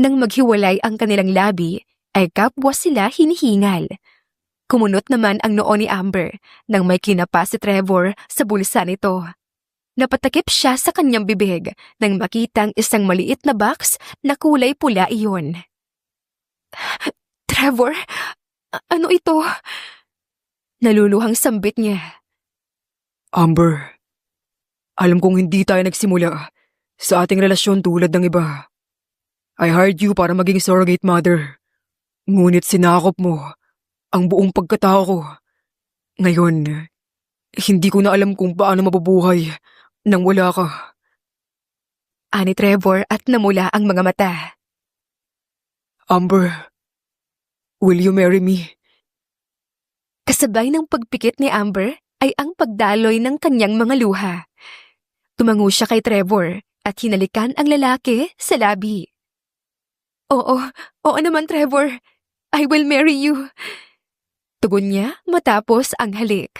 Nang maghiwalay ang kanilang labi, ay kapwa sila hinihingal. Kumunot naman ang noo ni Amber nang may kinapa si Trevor sa bulsa nito. Napatakip siya sa kanyang bibig nang makitang isang maliit na box na kulay pula iyon. Trevor, ano ito? Naluluhang sambit niya. Amber, alam kong hindi tayo nagsimula sa ating relasyon tulad ng iba. I hired you para maging surrogate mother. Ngunit sinakop mo ang buong pagkatao ko. Ngayon, hindi ko na alam kung paano mabubuhay nang wala ka. Ani Trevor at namula ang mga mata. Amber, will you marry me? Kasabay ng pagpikit ni Amber ay ang pagdaloy ng kanyang mga luha. Tumango siya kay Trevor at hinalikan ang lalaki sa labi. Oo naman Trevor. I will marry you. Tugon niya matapos ang halik.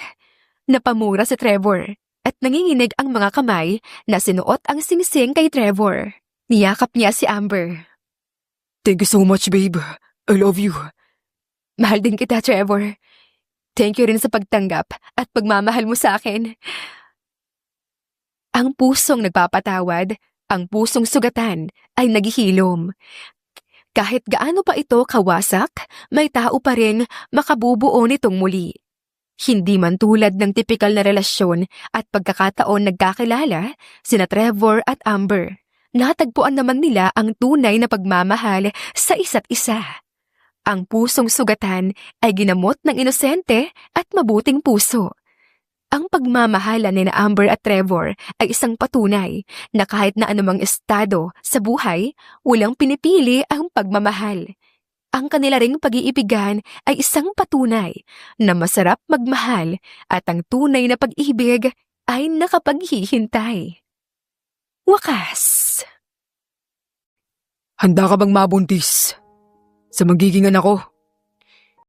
Napamura si Trevor at nanginginig ang mga kamay na sinuot ang singsing kay Trevor. Niyakap niya si Amber. Thank you so much, babe. I love you. Mahal din kita, Trevor. Thank you rin sa pagtanggap at pagmamahal mo sa akin. Ang pusong nagpapatawad, ang pusong sugatan ay naghihilom. Kahit gaano pa ito kawasak, may tao pa rin makabubuo nitong muli. Hindi man tulad ng tipikal na relasyon at pagkakataon nagkakilala, sina Trevor at Amber. Natagpuan naman nila ang tunay na pagmamahal sa isa't isa. Ang pusong sugatan ay ginamot ng inosente at mabuting puso. Ang pagmamahala ni Amber at Trevor ay isang patunay na kahit na anumang estado sa buhay, walang pinipili ang pagmamahal. Ang kanila ring pag-iibigan ay isang patunay na masarap magmahal at ang tunay na pag-ibig ay nakapaghihintay. Wakas! Handa ka bang mabuntis sa magiging anak ko?